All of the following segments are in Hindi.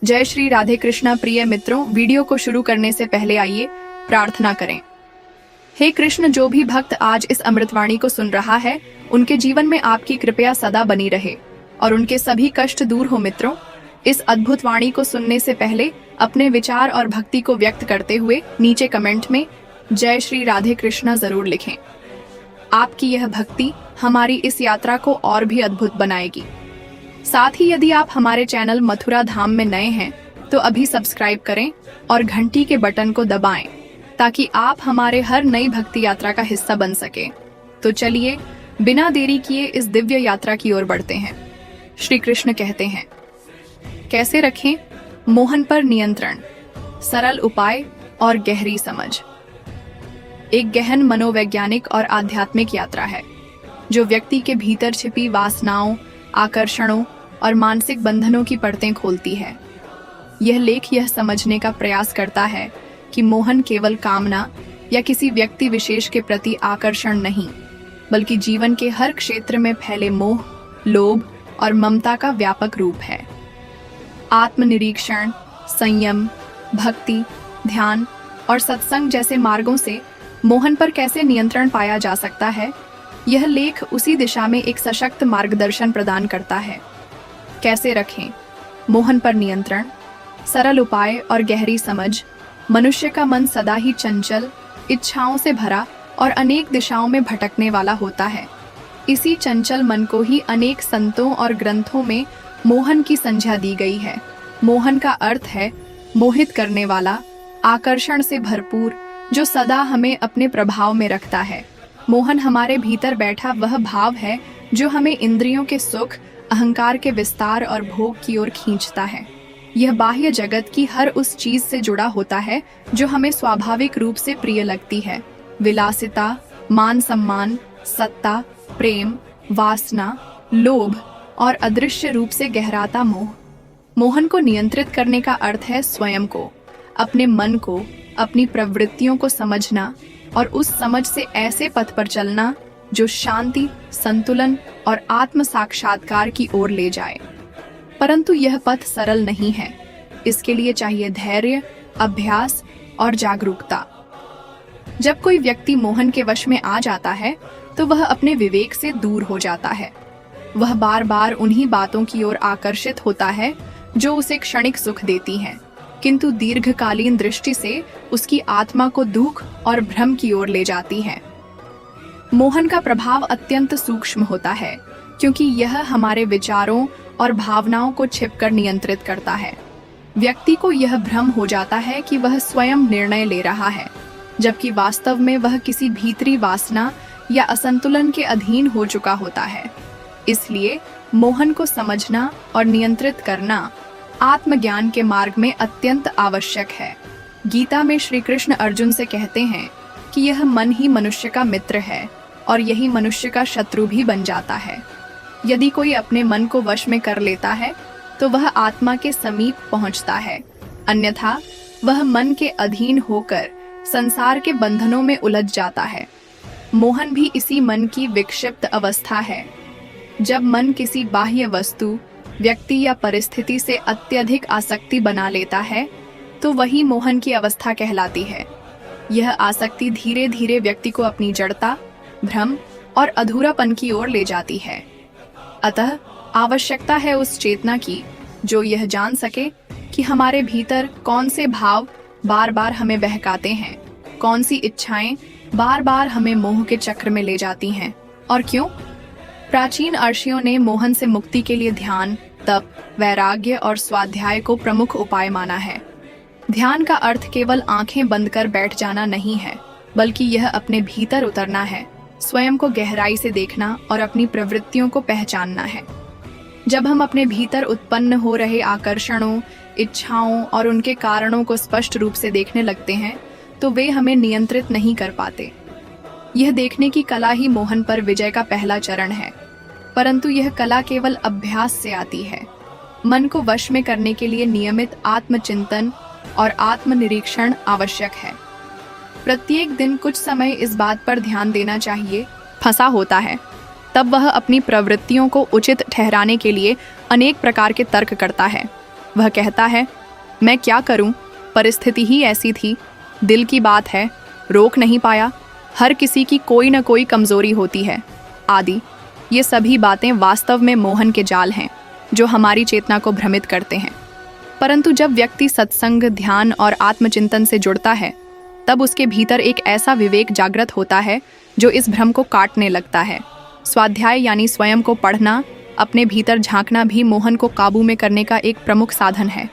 जय श्री राधे कृष्णा। प्रिय मित्रों, वीडियो को शुरू करने से पहले आइए प्रार्थना करें। हे कृष्ण, जो भी भक्त आज इस अमृतवाणी को सुन रहा है, उनके जीवन में आपकी कृपया सदा बनी रहे और उनके सभी कष्ट दूर हो। मित्रों, इस अद्भुत वाणी को सुनने से पहले अपने विचार और भक्ति को व्यक्त करते हुए नीचे कमेंट में जय श्री राधे कृष्णा जरूर लिखें। आपकी यह भक्ति हमारी इस यात्रा को और भी अद्भुत बनाएगी। साथ ही यदि आप हमारे चैनल मथुरा धाम में नए हैं तो अभी सब्सक्राइब करें और घंटी के बटन को दबाएं ताकि आप हमारे हर नई भक्ति यात्रा का हिस्सा बन सके। तो चलिए बिना देरी किए इस दिव्य यात्रा की ओर बढ़ते हैं। श्री कृष्ण कहते हैं, कैसे रखें मोहन पर नियंत्रण, सरल उपाय और गहरी समझ। एक गहन मनोवैज्ञानिक और आध्यात्मिक यात्रा है जो व्यक्ति के भीतर छिपी वासनाओं, आकर्षणों और मानसिक बंधनों की परतें खोलती है। यह लेख यह समझने का प्रयास करता है कि मोहन केवल कामना या किसी व्यक्ति विशेष के प्रति आकर्षण नहीं, बल्कि जीवन के हर क्षेत्र में फैले मोह, लोभ और ममता का व्यापक रूप है। आत्मनिरीक्षण, संयम, भक्ति, ध्यान और सत्संग जैसे मार्गों से मोहन पर कैसे नियंत्रण पाया जा सकता है, यह लेख उसी दिशा में एक सशक्त मार्गदर्शन प्रदान करता है। कैसे रखें मोहन पर नियंत्रण, सरल उपाय और गहरी समझ। मनुष्य का मन सदा ही चंचल, इच्छाओं से भरा और अनेक दिशाओं में भटकने वाला होता है। इसी चंचल मन को ही अनेक संतों और ग्रंथों में मोहन की संज्ञा दी गई है। मोहन का अर्थ है मोहित करने वाला, आकर्षण से भरपूर, जो सदा हमें अपने प्रभाव में रखता है। मोहन हमारे भीतर बैठा वह भाव है जो हमें इंद्रियों के सुख, अहंकार के विस्तार और भोग की ओर खींचता है। यह बाह्य जगत की हर उस चीज से जुड़ा होता है जो हमें स्वाभाविक रूप से प्रिय लगती है। विलासिता, मान सम्मान, सत्ता, प्रेम, वासना, लोभ और अदृश्य रूप से गहराता मोह। मोहन को नियंत्रित करने का अर्थ है स्वयं को, अपने मन को, अपनी प्रवृत्तियों को समझना और उस समझ से ऐसे पथ पर चलना जो शांति, संतुलन और आत्म साक्षात्कार की ओर ले जाए। परंतु यह पथ सरल नहीं है। इसके लिए चाहिए धैर्य, अभ्यास और जागरूकता। जब कोई व्यक्ति मोहन के वश में आ जाता है तो वह अपने विवेक से दूर हो जाता है। वह बार बार उन्हीं बातों की ओर आकर्षित होता है जो उसे क्षणिक सुख देती हैं, किंतु दीर्घकालीन दृष्टि से उसकी आत्मा को दुख और भ्रम की ओर ले जाती है। मोहन का प्रभाव अत्यंत सूक्ष्म होता है क्योंकि यह हमारे विचारों और भावनाओं को छिपकर नियंत्रित करता है। व्यक्ति को यह भ्रम हो जाता है कि वह स्वयं निर्णय ले रहा है, जबकि वास्तव में वह किसी भीतरी वासना या असंतुलन के अधीन हो चुका होता है। इसलिए मोहन को समझना और नियंत्रित करना आत्मज्ञान के मार्ग में अत्यंत आवश्यक है। गीता में श्री कृष्ण अर्जुन से कहते हैं कि यह मन ही मनुष्य का मित्र है और यही मनुष्य का शत्रु भी बन जाता है। यदि कोई अपने मन को वश में कर लेता है तो वह आत्मा के समीप पहुंचता है, अन्यथा वह मन के अधीन होकर संसार के बंधनों में उलझ जाता है। मोहन भी इसी मन की विक्षिप्त अवस्था है। जब मन किसी बाह्य वस्तु, व्यक्ति या परिस्थिति से अत्यधिक आसक्ति बना लेता है तो वही मोहन की अवस्था कहलाती है। यह आसक्ति धीरे धीरे व्यक्ति को अपनी जड़ता, भ्रम और अधूरापन की ओर ले जाती है। अतः आवश्यकता है उस चेतना की जो यह जान सके कि हमारे भीतर कौन से भाव बार बार हमें बहकाते हैं, कौन सी इच्छाएं बार बार हमें मोह के चक्र में ले जाती हैं और क्यों। प्राचीन ऋषियों ने मोहन से मुक्ति के लिए ध्यान, तप, वैराग्य और स्वाध्याय को प्रमुख उपाय माना है। ध्यान का अर्थ केवल आंखें बंद कर बैठ जाना नहीं है, बल्कि यह अपने भीतर उतरना है, स्वयं को गहराई से देखना और अपनी प्रवृत्तियों को पहचानना है। जब हम अपने भीतर उत्पन्न हो रहे आकर्षणों, इच्छाओं और उनके कारणों को स्पष्ट रूप से देखने लगते हैं तो वे हमें नियंत्रित नहीं कर पाते। यह देखने की कला ही मोहन पर विजय का पहला चरण है, परंतु यह कला केवल अभ्यास से आती है। मन को वश में करने के लिए नियमित आत्मचिंतन और आत्मनिरीक्षण आवश्यक है। प्रत्येक दिन कुछ समय इस बात पर ध्यान देना चाहिए। फंसा होता है तब वह अपनी प्रवृत्तियों को उचित ठहराने के लिए अनेक प्रकार के तर्क करता है। वह कहता है, मैं क्या करूं, परिस्थिति ही ऐसी थी, दिल की बात है, रोक नहीं पाया, हर किसी की कोई न कोई कमजोरी होती है, आदि। ये सभी बातें वास्तव में मोहन के जाल हैं जो हमारी चेतना को भ्रमित करते हैं। परंतु जब व्यक्ति सत्संग, ध्यान और आत्मचिंतन से जुड़ता है, तब उसके भीतर एक ऐसा विवेक जागृत होता है जो इस भ्रम को काटने लगता है। स्वाध्याय यानी स्वयं को पढ़ना, अपने भीतर झांकना भी मोहन को काबू में करने का एक प्रमुख साधन है।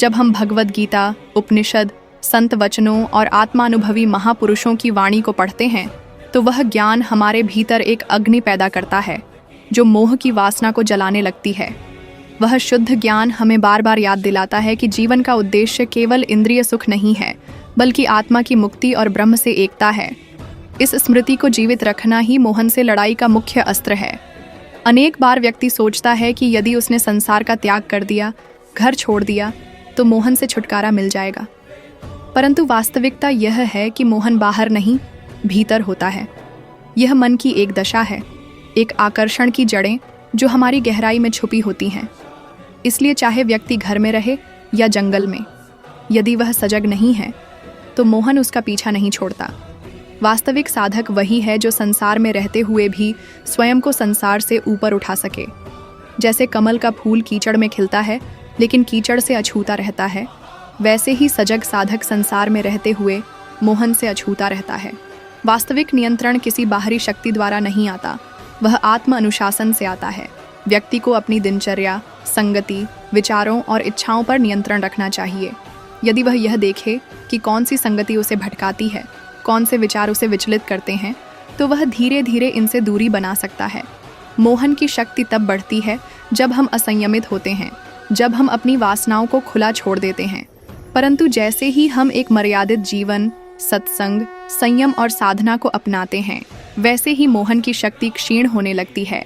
जब हम भगवद गीता, उपनिषद, संत वचनों और आत्मानुभवी महापुरुषों की वाणी को पढ़ते हैं, तो वह ज्ञान हमारे भीतर एक अग्नि पैदा करता है जो मोह की वासना को जलाने लगती है। वह शुद्ध ज्ञान हमें बार बार याद दिलाता है कि जीवन का उद्देश्य केवल इंद्रिय सुख नहीं है, बल्कि आत्मा की मुक्ति और ब्रह्म से एकता है। इस स्मृति को जीवित रखना ही मोहन से लड़ाई का मुख्य अस्त्र है। अनेक बार व्यक्ति सोचता है कि यदि उसने संसार का त्याग कर दिया, घर छोड़ दिया, तो मोहन से छुटकारा मिल जाएगा। परंतु वास्तविकता यह है कि मोहन बाहर नहीं, भीतर होता है। यह मन की एक दशा है, एक आकर्षण की जड़ें जो हमारी गहराई में छुपी होती हैं। इसलिए चाहे व्यक्ति घर में रहे या जंगल में, यदि वह सजग नहीं है तो मोहन उसका पीछा नहीं छोड़ता। वास्तविक साधक वही है जो संसार में रहते हुए भी स्वयं को संसार से ऊपर उठा सके। जैसे कमल का फूल कीचड़ में खिलता है लेकिन कीचड़ से अछूता रहता है, वैसे ही सजग साधक संसार में रहते हुए मोहन से अछूता रहता है। वास्तविक नियंत्रण किसी बाहरी शक्ति द्वारा नहीं आता, वह आत्म अनुशासन से आता है। व्यक्ति को अपनी दिनचर्या, संगति, विचारों और इच्छाओं पर नियंत्रण रखना चाहिए। यदि वह यह देखे कि कौन सी संगति उसे भटकाती है, कौन से विचार उसे विचलित करते हैं, तो वह धीरे धीरे इनसे दूरी बना सकता है। मोहन की शक्ति तब बढ़ती है जब हम असंयमित होते हैं, जब हम अपनी वासनाओं को खुला छोड़ देते हैं। परंतु जैसे ही हम एक मर्यादित जीवन, सत्संग, संयम और साधना को अपनाते हैं, वैसे ही मोहन की शक्ति क्षीण होने लगती है।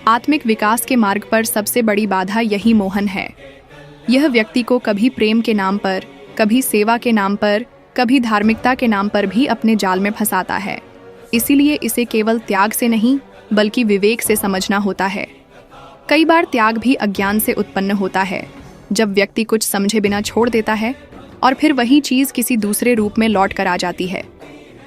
आत्मिक विकास के मार्ग पर सबसे बड़ी बाधा यही मोहन है। यह व्यक्ति को कभी प्रेम के नाम पर, कभी सेवा के नाम पर, कभी धार्मिकता के नाम पर भी अपने जाल में फंसाता है। इसीलिए इसे केवल त्याग से नहीं, बल्कि विवेक से समझना होता है। कई बार त्याग भी अज्ञान से उत्पन्न होता है, जब व्यक्ति कुछ समझे बिना छोड़ देता है और फिर वही चीज किसी दूसरे रूप में लौट कर आ जाती है।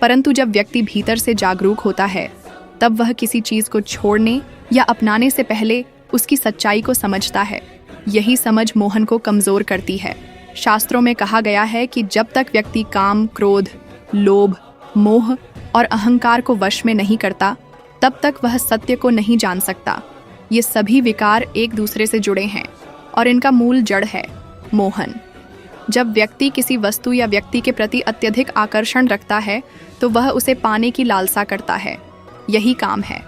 परंतु जब व्यक्ति भीतर से जागरूक होता है, तब वह किसी चीज को छोड़ने या अपनाने से पहले उसकी सच्चाई को समझता है। यही समझ मोहन को कमजोर करती है। शास्त्रों में कहा गया है कि जब तक व्यक्ति काम, क्रोध, लोभ, मोह और अहंकार को वश में नहीं करता, तब तक वह सत्य को नहीं जान सकता। ये सभी विकार एक दूसरे से जुड़े हैं और इनका मूल जड़ है मोहन। जब व्यक्ति किसी वस्तु या व्यक्ति के प्रति अत्यधिक आकर्षण रखता है, तो वह उसे पाने की लालसा करता है। यही काम है।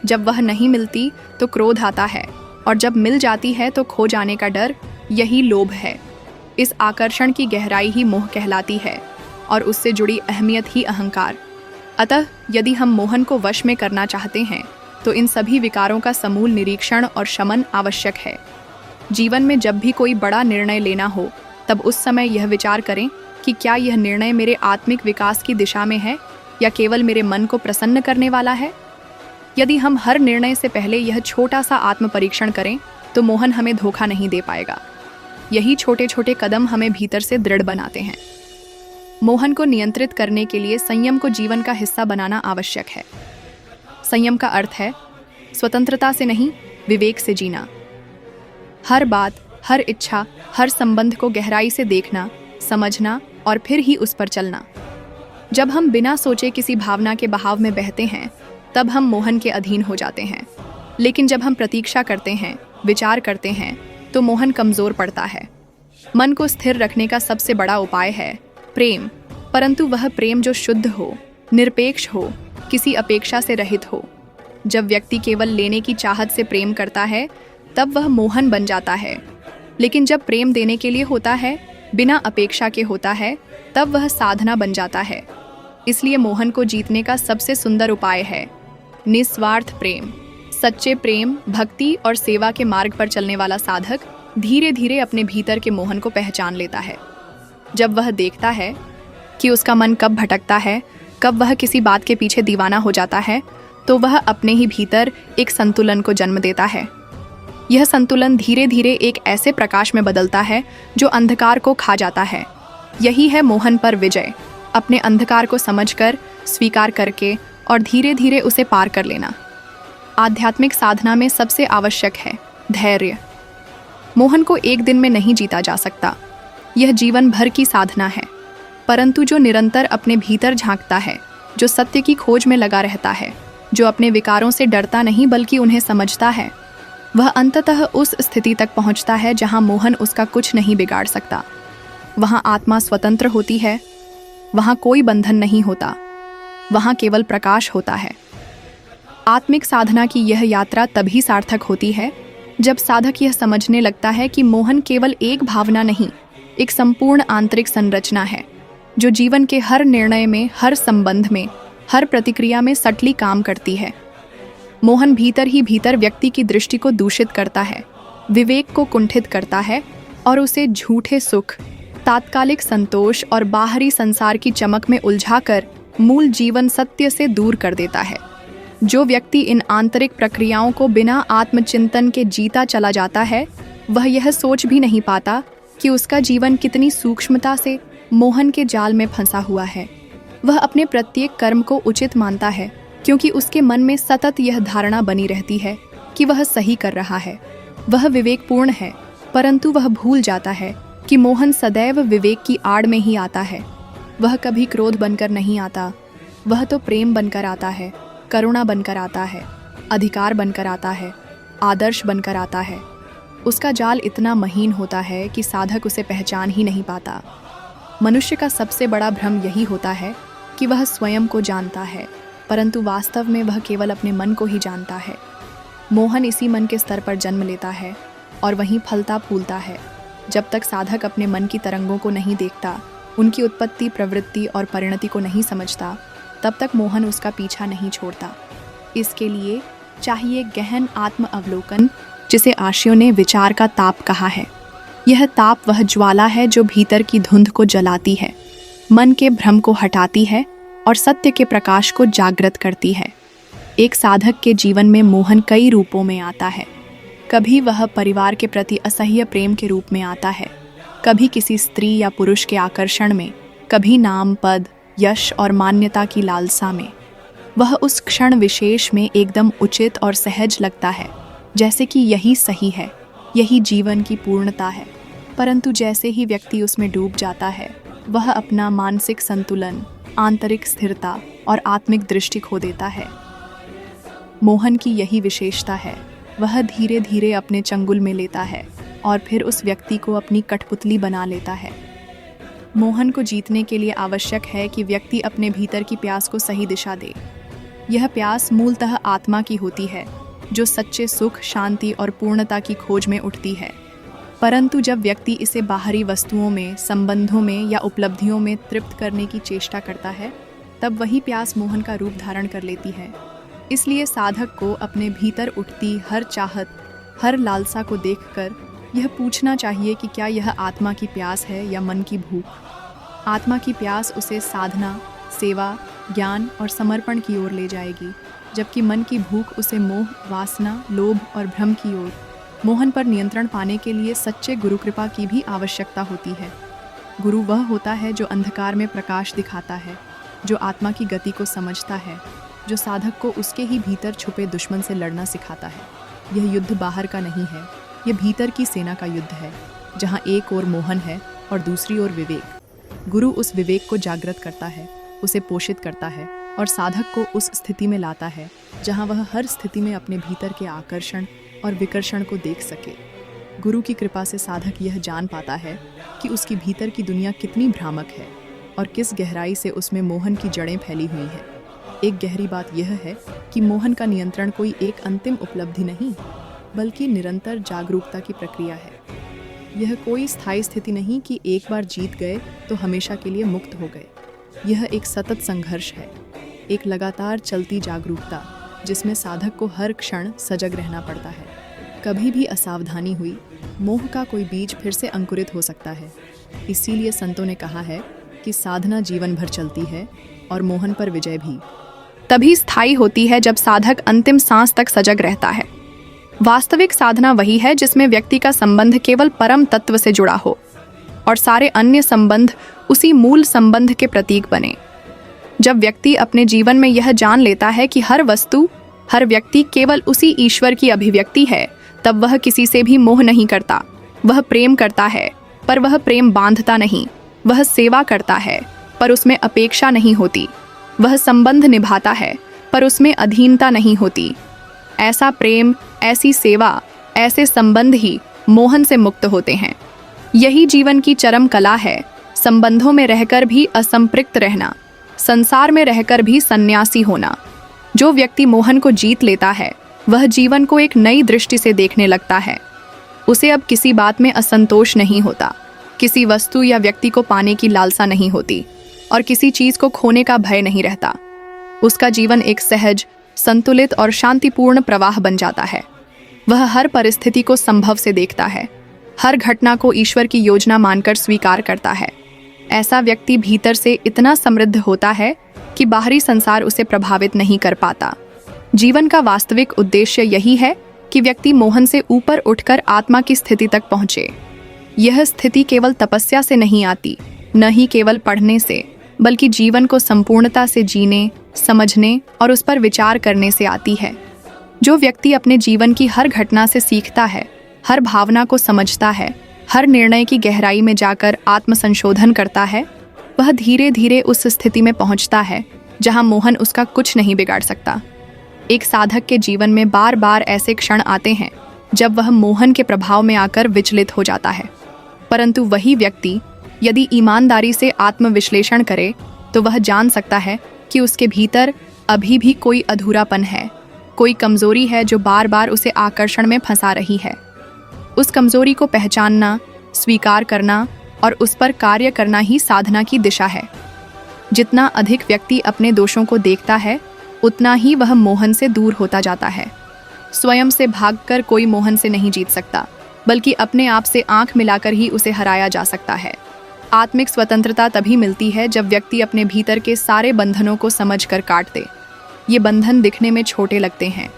जब वह नहीं मिलती तो क्रोध आता है, और जब मिल जाती है तो खो जाने का डर, यही लोभ है। इस आकर्षण की गहराई ही मोह कहलाती है और उससे जुड़ी अहमियत ही अहंकार। अतः यदि हम मोहन को वश में करना चाहते हैं, तो इन सभी विकारों का समूल निरीक्षण और शमन आवश्यक है। जीवन में जब भी कोई बड़ा निर्णय लेना हो, तब उस समय यह विचार करें कि क्या यह निर्णय मेरे आत्मिक विकास की दिशा में है या केवल मेरे मन को प्रसन्न करने वाला है। यदि हम हर निर्णय से पहले यह छोटा सा आत्म परीक्षण करें, तो मोहन हमें धोखा नहीं दे पाएगा। यही छोटे छोटे कदम हमें भीतर से दृढ़ बनाते हैं। मोहन को नियंत्रित करने के लिए संयम को जीवन का हिस्सा बनाना आवश्यक है। संयम का अर्थ है स्वतंत्रता से नहीं, विवेक से जीना। हर बात, हर इच्छा, हर संबंध को गहराई से देखना, समझना और फिर ही उस पर चलना। जब हम बिना सोचे किसी भावना के बहाव में बहते हैं, तब हम मोहन के अधीन हो जाते हैं। लेकिन जब हम प्रतीक्षा करते हैं, विचार करते हैं, तो मोहन कमजोर पड़ता है। मन को स्थिर रखने का सबसे बड़ा उपाय है प्रेम, परंतु वह प्रेम जो शुद्ध हो, निरपेक्ष हो, किसी अपेक्षा से रहित हो। जब व्यक्ति केवल लेने की चाहत से प्रेम करता है, तब वह मोहन बन जाता है। लेकिन जब प्रेम देने के लिए होता है, बिना अपेक्षा के होता है, तब वह साधना बन जाता है। इसलिए मोहन को जीतने का सबसे सुंदर उपाय है निस्वार्थ प्रेम। सच्चे प्रेम, भक्ति और सेवा के मार्ग पर चलने वाला साधक धीरे धीरे अपने भीतर के मोहन को पहचान लेता है। जब वह देखता है कि उसका मन कब भटकता है, कब वह किसी बात के पीछे दीवाना हो जाता है, तो वह अपने ही भीतर एक संतुलन को जन्म देता है। यह संतुलन धीरे धीरे एक ऐसे प्रकाश में बदलता है जो अंधकार को खा जाता है। यही है मोहन पर विजय, अपने अंधकार को समझकर, स्वीकार करके और धीरे धीरे उसे पार कर लेना। आध्यात्मिक साधना में सबसे आवश्यक है धैर्य। मोहन को एक दिन में नहीं जीता जा सकता, यह जीवन भर की साधना है। परंतु जो निरंतर अपने भीतर झांकता है, जो सत्य की खोज में लगा रहता है, जो अपने विकारों से डरता नहीं बल्कि उन्हें समझता है, वह अंततः उस स्थिति तक पहुंचता है जहां मोहन उसका कुछ नहीं बिगाड़ सकता। वहां आत्मा स्वतंत्र होती है, वहां कोई बंधन नहीं होता, वहां केवल प्रकाश होता है। आत्मिक साधना की यह यात्रा तभी सार्थक होती है जब साधक यह समझने लगता है कि मोहन केवल एक भावना नहीं, एक संपूर्ण आंतरिक संरचना है जो जीवन के हर निर्णय में, हर संबंध में, हर प्रतिक्रिया में सटली काम करती है। मोहन भीतर ही भीतर व्यक्ति की दृष्टि को दूषित करता है, विवेक को कुंठित करता है और उसे झूठे सुख, तात्कालिक संतोष और बाहरी संसार की चमक में उलझाकर मूल जीवन सत्य से दूर कर देता है। जो व्यक्ति इन आंतरिक प्रक्रियाओं को बिना आत्मचिंतन के जीता चला जाता है, वह यह सोच भी नहीं पाता कि उसका जीवन कितनी सूक्ष्मता से मोहन के जाल में फंसा हुआ है। वह अपने प्रत्येक कर्म को उचित मानता है क्योंकि उसके मन में सतत यह धारणा बनी रहती है कि वह सही कर रहा है। वह विवेकपूर्ण है, परंतु वह भूल जाता है कि मोहन सदैव विवेक की आड़ में ही आता है। वह कभी क्रोध बनकर नहीं आता, वह तो प्रेम बनकर आता है, करुणा बनकर आता है, अधिकार बनकर आता है, आदर्श बनकर आता है। उसका जाल इतना महीन होता है कि साधक उसे पहचान ही नहीं पाता। मनुष्य का सबसे बड़ा भ्रम यही होता है कि वह स्वयं को जानता है, परंतु वास्तव में वह केवल अपने मन को ही जानता है। मोहन इसी मन के स्तर पर जन्म लेता है और वहीं फलता फूलता है। जब तक साधक अपने मन की तरंगों को नहीं देखता, उनकी उत्पत्ति, प्रवृत्ति और परिणति को नहीं समझता, तब तक मोहन उसका पीछा नहीं छोड़ता। इसके लिए चाहिए गहन आत्म अवलोकन, जिसे आर्यों ने विचार का ताप कहा है। यह ताप वह ज्वाला है जो भीतर की धुंध को जलाती है, मन के भ्रम को हटाती है और सत्य के प्रकाश को जागृत करती है। एक साधक के जीवन में मोहन कई रूपों में आता है। कभी वह परिवार के प्रति असह्य प्रेम के रूप में आता है, कभी किसी स्त्री या पुरुष के आकर्षण में, कभी नाम, पद, यश और मान्यता की लालसा में। वह उस क्षण विशेष में एकदम उचित और सहज लगता है, जैसे कि यही सही है, यही जीवन की पूर्णता है। परंतु जैसे ही व्यक्ति उसमें डूब जाता है, वह अपना मानसिक संतुलन, आंतरिक स्थिरता और आत्मिक दृष्टि खो देता है। मोहन की यही विशेषता है, वह धीरे धीरे अपने चंगुल में लेता है और फिर उस व्यक्ति को अपनी कठपुतली बना लेता है। मोहन को जीतने के लिए आवश्यक है कि व्यक्ति अपने भीतर की प्यास को सही दिशा दे। यह प्यास मूलतः आत्मा की होती है, जो सच्चे सुख, शांति और पूर्णता की खोज में उठती है। परंतु जब व्यक्ति इसे बाहरी वस्तुओं में, संबंधों में या उपलब्धियों में तृप्त करने की चेष्टा करता है, तब वही प्यास मोहन का रूप धारण कर लेती है। इसलिए साधक को अपने भीतर उठती हर चाहत, हर लालसा को देखकर यह पूछना चाहिए कि क्या यह आत्मा की प्यास है या मन की भूख। आत्मा की प्यास उसे साधना, सेवा, ज्ञान और समर्पण की ओर ले जाएगी, जबकि मन की भूख उसे मोह, वासना, लोभ और भ्रम की ओर। मोहन पर नियंत्रण पाने के लिए सच्चे गुरु कृपा की भी आवश्यकता होती है। गुरु वह होता है जो अंधकार में प्रकाश दिखाता है, जो आत्मा की गति को समझता है, जो साधक को उसके ही भीतर छुपे दुश्मन से लड़ना सिखाता है। यह युद्ध बाहर का नहीं है, यह भीतर की सेना का युद्ध है, जहाँ एक ओर मोहन है और दूसरी ओर विवेक। गुरु उस विवेक को जागृत करता है, उसे पोषित करता है और साधक को उस स्थिति में लाता है जहाँ वह हर स्थिति में अपने भीतर के आकर्षण और विकर्षण को देख सके। गुरु की कृपा से साधक यह जान पाता है कि उसकी भीतर की दुनिया कितनी भ्रामक है और किस गहराई से उसमें मोहन की जड़ें फैली हुई हैं। एक गहरी बात यह है कि मोहन का नियंत्रण कोई एक अंतिम उपलब्धि नहीं, बल्कि निरंतर जागरूकता की प्रक्रिया है। यह कोई स्थायी स्थिति नहीं कि एक बार जीत गए तो हमेशा के लिए मुक्त हो गए। यह एक सतत संघर्ष है, एक लगातार चलती जागरूकता, जिसमें साधक को हर क्षण सजग रहना पड़ता है। कभी भी असावधानी हुई, मोह का कोई बीज फिर से अंकुरित हो सकता है। इसीलिए संतों ने कहा है कि साधना जीवन भर चलती है और मोहन पर विजय भी तभी स्थायी होती है जब साधक अंतिम सांस तक सजग रहता है। वास्तविक साधना वही है जिसमें व्यक्ति का संबंध केवल परम तत्व से जुड़ा हो और सारे अन्य संबंध उसी मूल संबंध के प्रतीक बने। जब व्यक्ति अपने जीवन में यह जान लेता है कि हर वस्तु, हर व्यक्ति केवल उसी ईश्वर की अभिव्यक्ति है, तब वह किसी से भी मोह नहीं करता। वह प्रेम करता है, पर वह प्रेम बांधता नहीं। वह सेवा करता है, पर उसमें अपेक्षा नहीं होती। वह संबंध निभाता है, पर उसमें अधीनता नहीं होती। ऐसा प्रेम, ऐसी सेवा, ऐसे संबंध ही मोहन से मुक्त होते हैं। यही जीवन की चरम कला है, संबंधों में रहकर भी असंपृक्त रहना, संसार में रहकर भी सन्यासी होना। जो व्यक्ति मोहन को जीत लेता है, वह जीवन को एक नई दृष्टि से देखने लगता है। उसे अब किसी बात में असंतोष नहीं होता, किसी वस्तु या व्यक्ति को पाने की लालसा नहीं होती और किसी चीज को खोने का भय नहीं रहता। उसका जीवन एक सहज, संतुलित और शांतिपूर्ण प्रवाह बन जाता है। वह हर परिस्थिति को संभव से देखता है, हर घटना को ईश्वर की योजना मानकर स्वीकार करता है। ऐसा व्यक्ति भीतर से इतना समृद्ध होता है कि बाहरी संसार उसे प्रभावित नहीं कर पाता। जीवन का वास्तविक उद्देश्य यही है कि व्यक्ति मोहन से ऊपर उठकर आत्मा की स्थिति तक पहुंचे। यह स्थिति केवल तपस्या से नहीं आती, न ही केवल पढ़ने से, बल्कि जीवन को संपूर्णता से जीने, समझने और उस पर विचार करने से आती है। जो व्यक्ति अपने जीवन की हर घटना से सीखता है, हर भावना को समझता है, हर निर्णय की गहराई में जाकर आत्मसंशोधन करता है, वह धीरे धीरे उस स्थिति में पहुंचता है जहां मोहन उसका कुछ नहीं बिगाड़ सकता। एक साधक के जीवन में बार बार ऐसे क्षण आते हैं जब वह मोहन के प्रभाव में आकर विचलित हो जाता है, परंतु वही व्यक्ति यदि ईमानदारी से आत्मविश्लेषण करे तो वह जान सकता है कि उसके भीतर अभी भी कोई अधूरापन है, कोई कमजोरी है जो बार बार उसे आकर्षण में फंसा रही है। उस कमजोरी को पहचानना, स्वीकार करना और उस पर कार्य करना ही साधना की दिशा है। जितना अधिक व्यक्ति अपने दोषों को देखता है, उतना ही वह मोहन से दूर होता जाता है। स्वयं से भागकर कोई मोहन से नहीं जीत सकता, बल्कि अपने आप से आंख मिलाकर ही उसे हराया जा सकता है। आत्मिक स्वतंत्रता तभी मिलती है जब व्यक्ति अपने भीतर के सारे बंधनों को समझकर काट दे। ये बंधन दिखने में छोटे लगते हैं,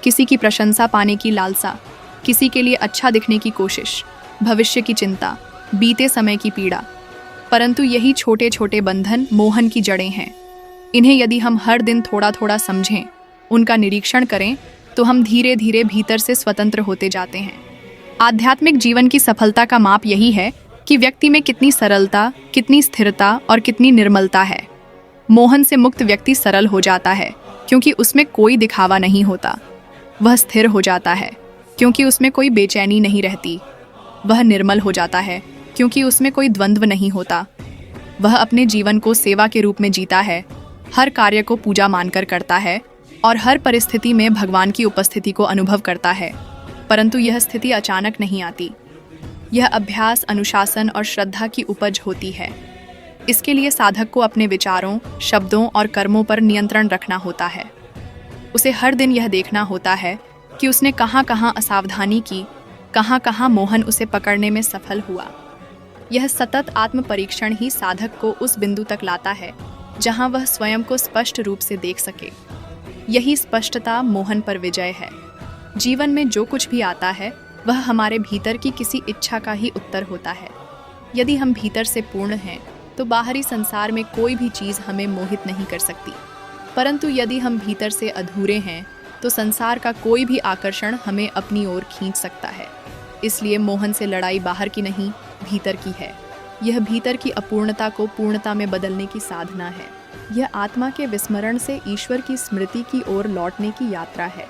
किसी की प्रशंसा पाने की लालसा, किसी के लिए अच्छा दिखने की कोशिश, भविष्य की चिंता, बीते समय की पीड़ा, परंतु यही छोटे छोटे बंधन मोहन की जड़ें हैं। इन्हें यदि हम हर दिन थोड़ा थोड़ा समझें, उनका निरीक्षण करें, तो हम धीरे धीरे भीतर से स्वतंत्र होते जाते हैं। आध्यात्मिक जीवन की सफलता का माप यही है कि व्यक्ति में कितनी सरलता, कितनी स्थिरता और कितनी निर्मलता है। मोहन से मुक्त व्यक्ति सरल हो जाता है क्योंकि उसमें कोई दिखावा नहीं होता। वह स्थिर हो जाता है क्योंकि उसमें कोई बेचैनी नहीं रहती। वह निर्मल हो जाता है क्योंकि उसमें कोई द्वंद्व नहीं होता। वह अपने जीवन को सेवा के रूप में जीता है, हर कार्य को पूजा मानकर करता है और हर परिस्थिति में भगवान की उपस्थिति को अनुभव करता है। परंतु यह स्थिति अचानक नहीं आती। यह अभ्यास, अनुशासन और श्रद्धा की उपज होती है। इसके लिए साधक को अपने विचारों, शब्दों और कर्मों पर नियंत्रण रखना होता है। उसे हर दिन यह देखना होता है कि उसने कहाँ कहाँ असावधानी की, कहाँ कहाँ मोहन उसे पकड़ने में सफल हुआ। यह सतत आत्म परीक्षण ही साधक को उस बिंदु तक लाता है जहाँ वह स्वयं को स्पष्ट रूप से देख सके। यही स्पष्टता मोहन पर विजय है। जीवन में जो कुछ भी आता है वह हमारे भीतर की किसी इच्छा का ही उत्तर होता है। यदि हम भीतर से पूर्ण हैं तो बाहरी संसार में कोई भी चीज़ हमें मोहित नहीं कर सकती, परंतु यदि हम भीतर से अधूरे हैं तो संसार का कोई भी आकर्षण हमें अपनी ओर खींच सकता है। इसलिए मोहन से लड़ाई बाहर की नहीं, भीतर की है। यह भीतर की अपूर्णता को पूर्णता में बदलने की साधना है। यह आत्मा के विस्मरण से ईश्वर की स्मृति की ओर लौटने की यात्रा है।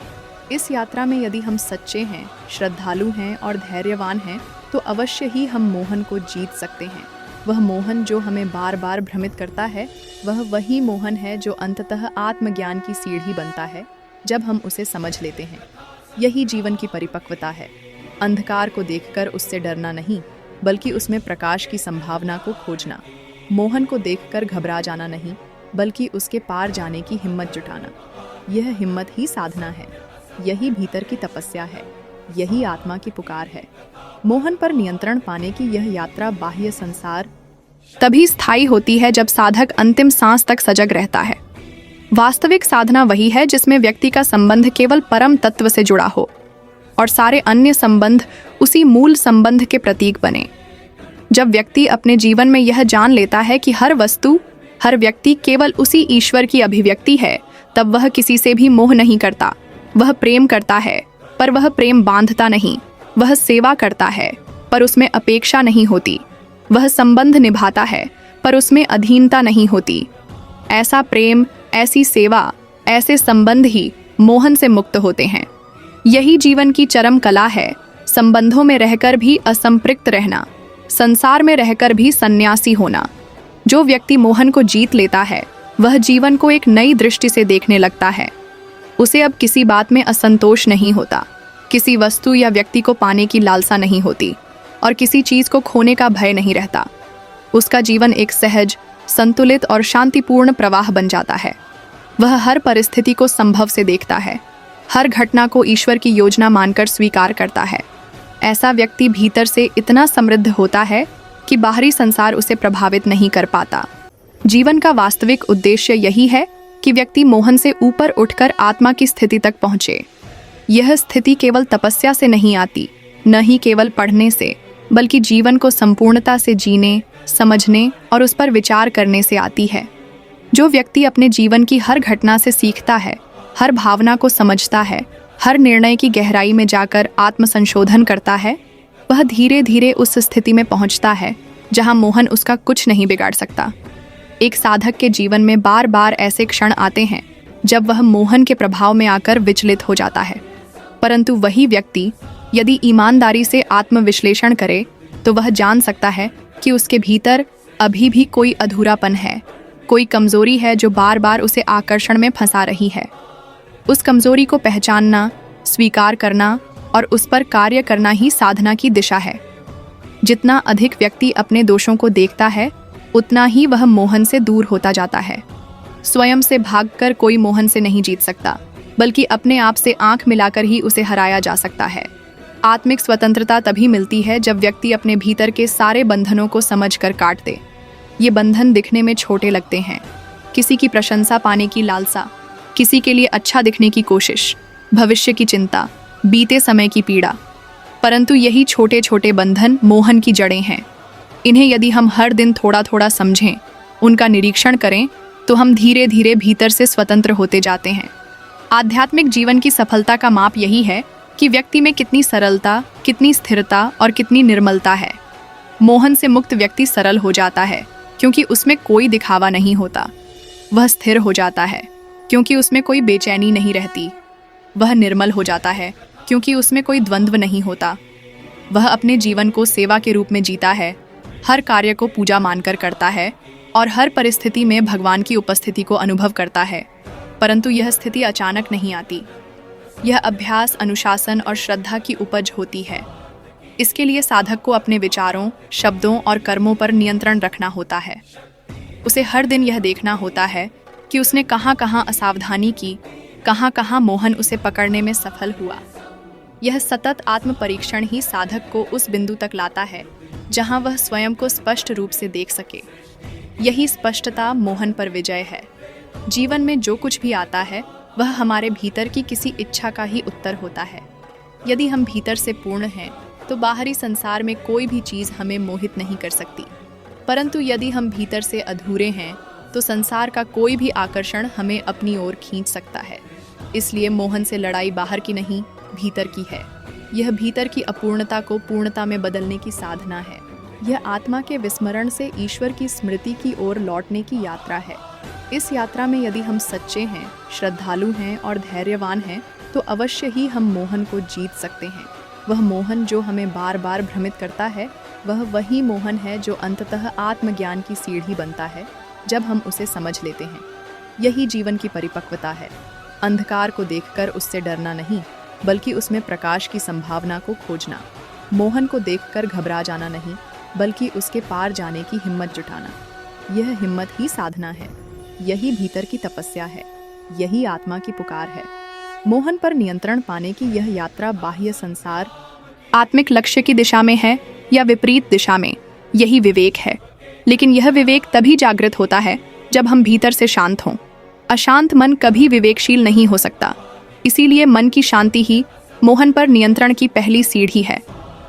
इस यात्रा में यदि हम सच्चे हैं, श्रद्धालु हैं और धैर्यवान हैं तो अवश्य ही हम मोहन को जीत सकते हैं। वह मोहन जो हमें बार बार भ्रमित करता है, वह वही मोहन है जो अंततः आत्मज्ञान की सीढ़ी बनता है जब हम उसे समझ लेते हैं। यही जीवन की परिपक्वता है। अंधकार को देखकर उससे डरना नहीं, बल्कि उसमें प्रकाश की संभावना को खोजना। मोहन को देखकर घबरा जाना नहीं, बल्कि उसके पार जाने की हिम्मत जुटाना। यह हिम्मत ही साधना है। यही भीतर की तपस्या है। यही आत्मा की पुकार है। मोहन पर नियंत्रण पाने की यह यात्रा बाह्य संसार तभी स्थायी होती है जब साधक अंतिम सांस तक सजग रहता है। वास्तविक साधना वही है जिसमें व्यक्ति का संबंध केवल परम तत्व से जुड़ा हो और सारे अन्य संबंध उसी मूल संबंध के प्रतीक बने। जब व्यक्ति अपने जीवन में यह जान लेता है कि हर वस्तु, हर व्यक्ति केवल उसी ईश्वर की अभिव्यक्ति है, तब वह किसी से भी मोह नहीं करता। वह प्रेम करता है, पर वह प्रेम बांधता नहीं। वह सेवा करता है, पर उसमें अपेक्षा नहीं होती। वह संबंध निभाता है, पर उसमें अधीनता नहीं होती। ऐसा प्रेम, ऐसी सेवा, ऐसे संबंध ही मोहन से मुक्त होते हैं। यही जीवन की चरम कला है, संबंधों में रहकर भी असंपृक्त रहना, संसार में रहकर भी सन्यासी होना। जो व्यक्ति मोहन को जीत लेता है, वह जीवन को एक नई दृष्टि से देखने लगता है। उसे अब किसी बात में असंतोष नहीं होता, किसी वस्तु या व्यक्ति को पाने की लालसा नहीं होती और किसी चीज को खोने का भय नहीं रहता। उसका जीवन एक सहज, संतुलित और शांतिपूर्ण प्रवाह बन जाता है। वह हर परिस्थिति को संभव से देखता है, हर घटना को ईश्वर की योजना मानकर स्वीकार करता है। ऐसा व्यक्ति भीतर से इतना समृद्ध होता है कि बाहरी संसार उसे प्रभावित नहीं कर पाता। जीवन का वास्तविक उद्देश्य यही है कि व्यक्ति मोहन से ऊपर उठकर आत्मा की स्थिति तक पहुंचे। यह स्थिति केवल तपस्या से नहीं आती, न ही केवल पढ़ने से, बल्कि जीवन को संपूर्णता से जीने, समझने और उस पर विचार करने से आती है। जो व्यक्ति अपने जीवन की हर घटना से सीखता है, हर भावना को समझता है, हर निर्णय की गहराई में जाकर आत्मसंशोधन करता है, वह धीरे धीरे उस स्थिति में पहुंचता है जहां मोहन उसका कुछ नहीं बिगाड़ सकता। एक साधक के जीवन में बार बार ऐसे क्षण आते हैं जब वह मोहन के प्रभाव में आकर विचलित हो जाता है, परंतु वही व्यक्ति यदि ईमानदारी से आत्मविश्लेषण करे तो वह जान सकता है कि उसके भीतर अभी भी कोई अधूरापन है, कोई कमजोरी है जो बार बार उसे आकर्षण में फंसा रही है। उस कमजोरी को पहचानना, स्वीकार करना और उस पर कार्य करना ही साधना की दिशा है। जितना अधिक व्यक्ति अपने दोषों को देखता है, उतना ही वह मोहन से दूर होता जाता है। स्वयं से भागकर कोई मोहन से नहीं जीत सकता, बल्कि अपने आप से आंख मिलाकर ही उसे हराया जा सकता है। आत्मिक स्वतंत्रता तभी मिलती है जब व्यक्ति अपने भीतर के सारे बंधनों को समझकर काट दे। ये बंधन दिखने में छोटे लगते हैं, किसी की प्रशंसा पाने की लालसा, किसी के लिए अच्छा दिखने की कोशिश, भविष्य की चिंता, बीते समय की पीड़ा, परंतु यही छोटे छोटे बंधन मोहन की जड़ें हैं। इन्हें यदि हम हर दिन थोड़ा थोड़ा समझें, उनका निरीक्षण करें, तो हम धीरे धीरे भीतर से स्वतंत्र होते जाते हैं। आध्यात्मिक जीवन की सफलता का माप यही है कि व्यक्ति में कितनी सरलता, कितनी स्थिरता और कितनी निर्मलता है। मोहन से मुक्त व्यक्ति सरल हो जाता है क्योंकि उसमें कोई दिखावा नहीं होता। वह स्थिर हो जाता है क्योंकि उसमें कोई बेचैनी नहीं रहती। वह निर्मल हो जाता है क्योंकि उसमें कोई द्वंद्व नहीं होता। वह अपने जीवन को सेवा के रूप में जीता है, हर कार्य को पूजा मानकर करता है और हर परिस्थिति में भगवान की उपस्थिति को अनुभव करता है। परंतु यह स्थिति अचानक नहीं आती। यह अभ्यास, अनुशासन और श्रद्धा की उपज होती है। इसके लिए साधक को अपने विचारों, शब्दों और कर्मों पर नियंत्रण रखना होता है। उसे हर दिन यह देखना होता है कि उसने कहाँ कहाँ असावधानी की, कहाँ कहाँ मोहन उसे पकड़ने में सफल हुआ। यह सतत आत्म परीक्षण ही साधक को उस बिंदु तक लाता है जहाँ वह स्वयं को स्पष्ट रूप से देख सके। यही स्पष्टता मोहन पर विजय है। जीवन में जो कुछ भी आता है वह हमारे भीतर की किसी इच्छा का ही उत्तर होता है। यदि हम भीतर से पूर्ण हैं तो बाहरी संसार में कोई भी चीज़ हमें मोहित नहीं कर सकती, परंतु यदि हम भीतर से अधूरे हैं तो संसार का कोई भी आकर्षण हमें अपनी ओर खींच सकता है। इसलिए मोहन से लड़ाई बाहर की नहीं, भीतर की है। यह भीतर की अपूर्णता को पूर्णता में बदलने की साधना है। यह आत्मा के विस्मरण से ईश्वर की स्मृति की ओर लौटने की यात्रा है। इस यात्रा में यदि हम सच्चे हैं, श्रद्धालु हैं और धैर्यवान हैं तो अवश्य ही हम मोहन को जीत सकते हैं। वह मोहन जो हमें बार बार भ्रमित करता है, वह वही मोहन है जो अंततः आत्मज्ञान की सीढ़ी बनता है जब हम उसे समझ लेते हैं। यही जीवन की परिपक्वता है। अंधकार को देखकर उससे डरना नहीं, बल्कि उसमें प्रकाश की संभावना को खोजना। मोहन को देखकर घबरा जाना नहीं, बल्कि उसके पार जाने की हिम्मत जुटाना। यह हिम्मत ही साधना है। यही भीतर की तपस्या है। यही आत्मा की पुकार है। मोहन पर नियंत्रण पाने की यह यात्रा बाह्य संसार, आत्मिक लक्ष्य की दिशा में है या विपरीत दिशा में, यही विवेक है। लेकिन यह विवेक तभी जागृत होता है जब हम भीतर से शांत हों। अशांत मन कभी विवेकशील नहीं हो सकता। इसीलिए मन की शांति ही मोहन पर नियंत्रण की पहली सीढ़ी है।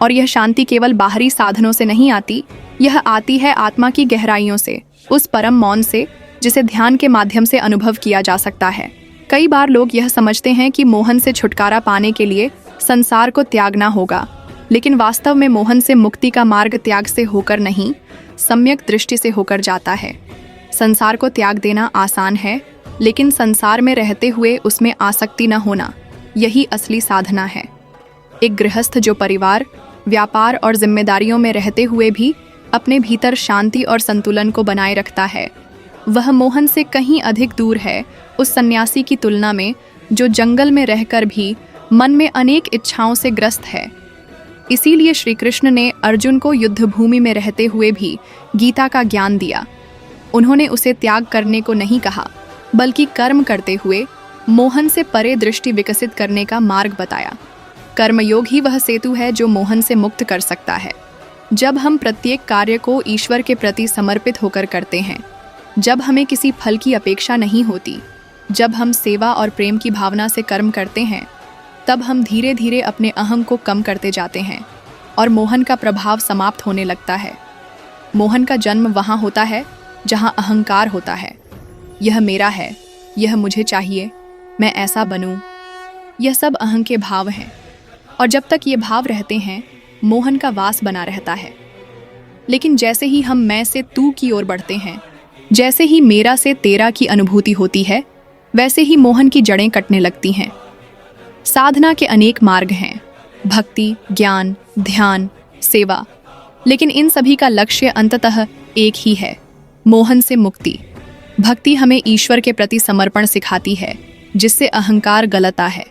और यह शांति केवल बाहरी साधनों से नहीं आती, यह आती है आत्मा की गहराइयों से, उस परम मौन से जिसे ध्यान के माध्यम से अनुभव किया जा सकता है। कई बार लोग यह समझते हैं कि मोहन से छुटकारा पाने के लिए संसार को त्यागना होगा, लेकिन वास्तव में मोहन से मुक्ति का मार्ग त्याग से होकर नहीं, सम्यक दृष्टि से होकर जाता है। संसार को त्याग देना आसान है, लेकिन संसार में रहते हुए उसमें आसक्ति न होना, यही असली साधना है। एक गृहस्थ जो परिवार, व्यापार और जिम्मेदारियों में रहते हुए भी अपने भीतर शांति और संतुलन को बनाए रखता है, वह मोहन से कहीं अधिक दूर है उस सन्यासी की तुलना में जो जंगल में रहकर भी मन में अनेक इच्छाओं से ग्रस्त है। इसीलिए श्री कृष्ण ने अर्जुन को युद्ध भूमि में रहते हुए भी गीता का ज्ञान दिया। उन्होंने उसे त्याग करने को नहीं कहा, बल्कि कर्म करते हुए मोहन से परे दृष्टि विकसित करने का मार्ग बताया। कर्मयोग ही वह सेतु है जो मोहन से मुक्त कर सकता है। जब हम प्रत्येक कार्य को ईश्वर के प्रति समर्पित होकर करते हैं, जब हमें किसी फल की अपेक्षा नहीं होती, जब हम सेवा और प्रेम की भावना से कर्म करते हैं, तब हम धीरे धीरे अपने अहम को कम करते जाते हैं और मोहन का प्रभाव समाप्त होने लगता है। मोहन का जन्म वहाँ होता है जहाँ अहंकार होता है। यह मेरा है, यह मुझे चाहिए, मैं ऐसा बनूं, यह सब अहं के भाव हैं। और जब तक ये भाव रहते हैं, मोहन का वास बना रहता है। लेकिन जैसे ही हम मैं से तू की ओर बढ़ते हैं, जैसे ही मेरा से तेरा की अनुभूति होती है, वैसे ही मोहन की जड़ें कटने लगती हैं। साधना के अनेक मार्ग हैं, भक्ति, ज्ञान, ध्यान, सेवा, लेकिन इन सभी का लक्ष्य अंततः एक ही है, मोहन से मुक्ति। भक्ति हमें ईश्वर के प्रति समर्पण सिखाती है, जिससे अहंकार गलता है।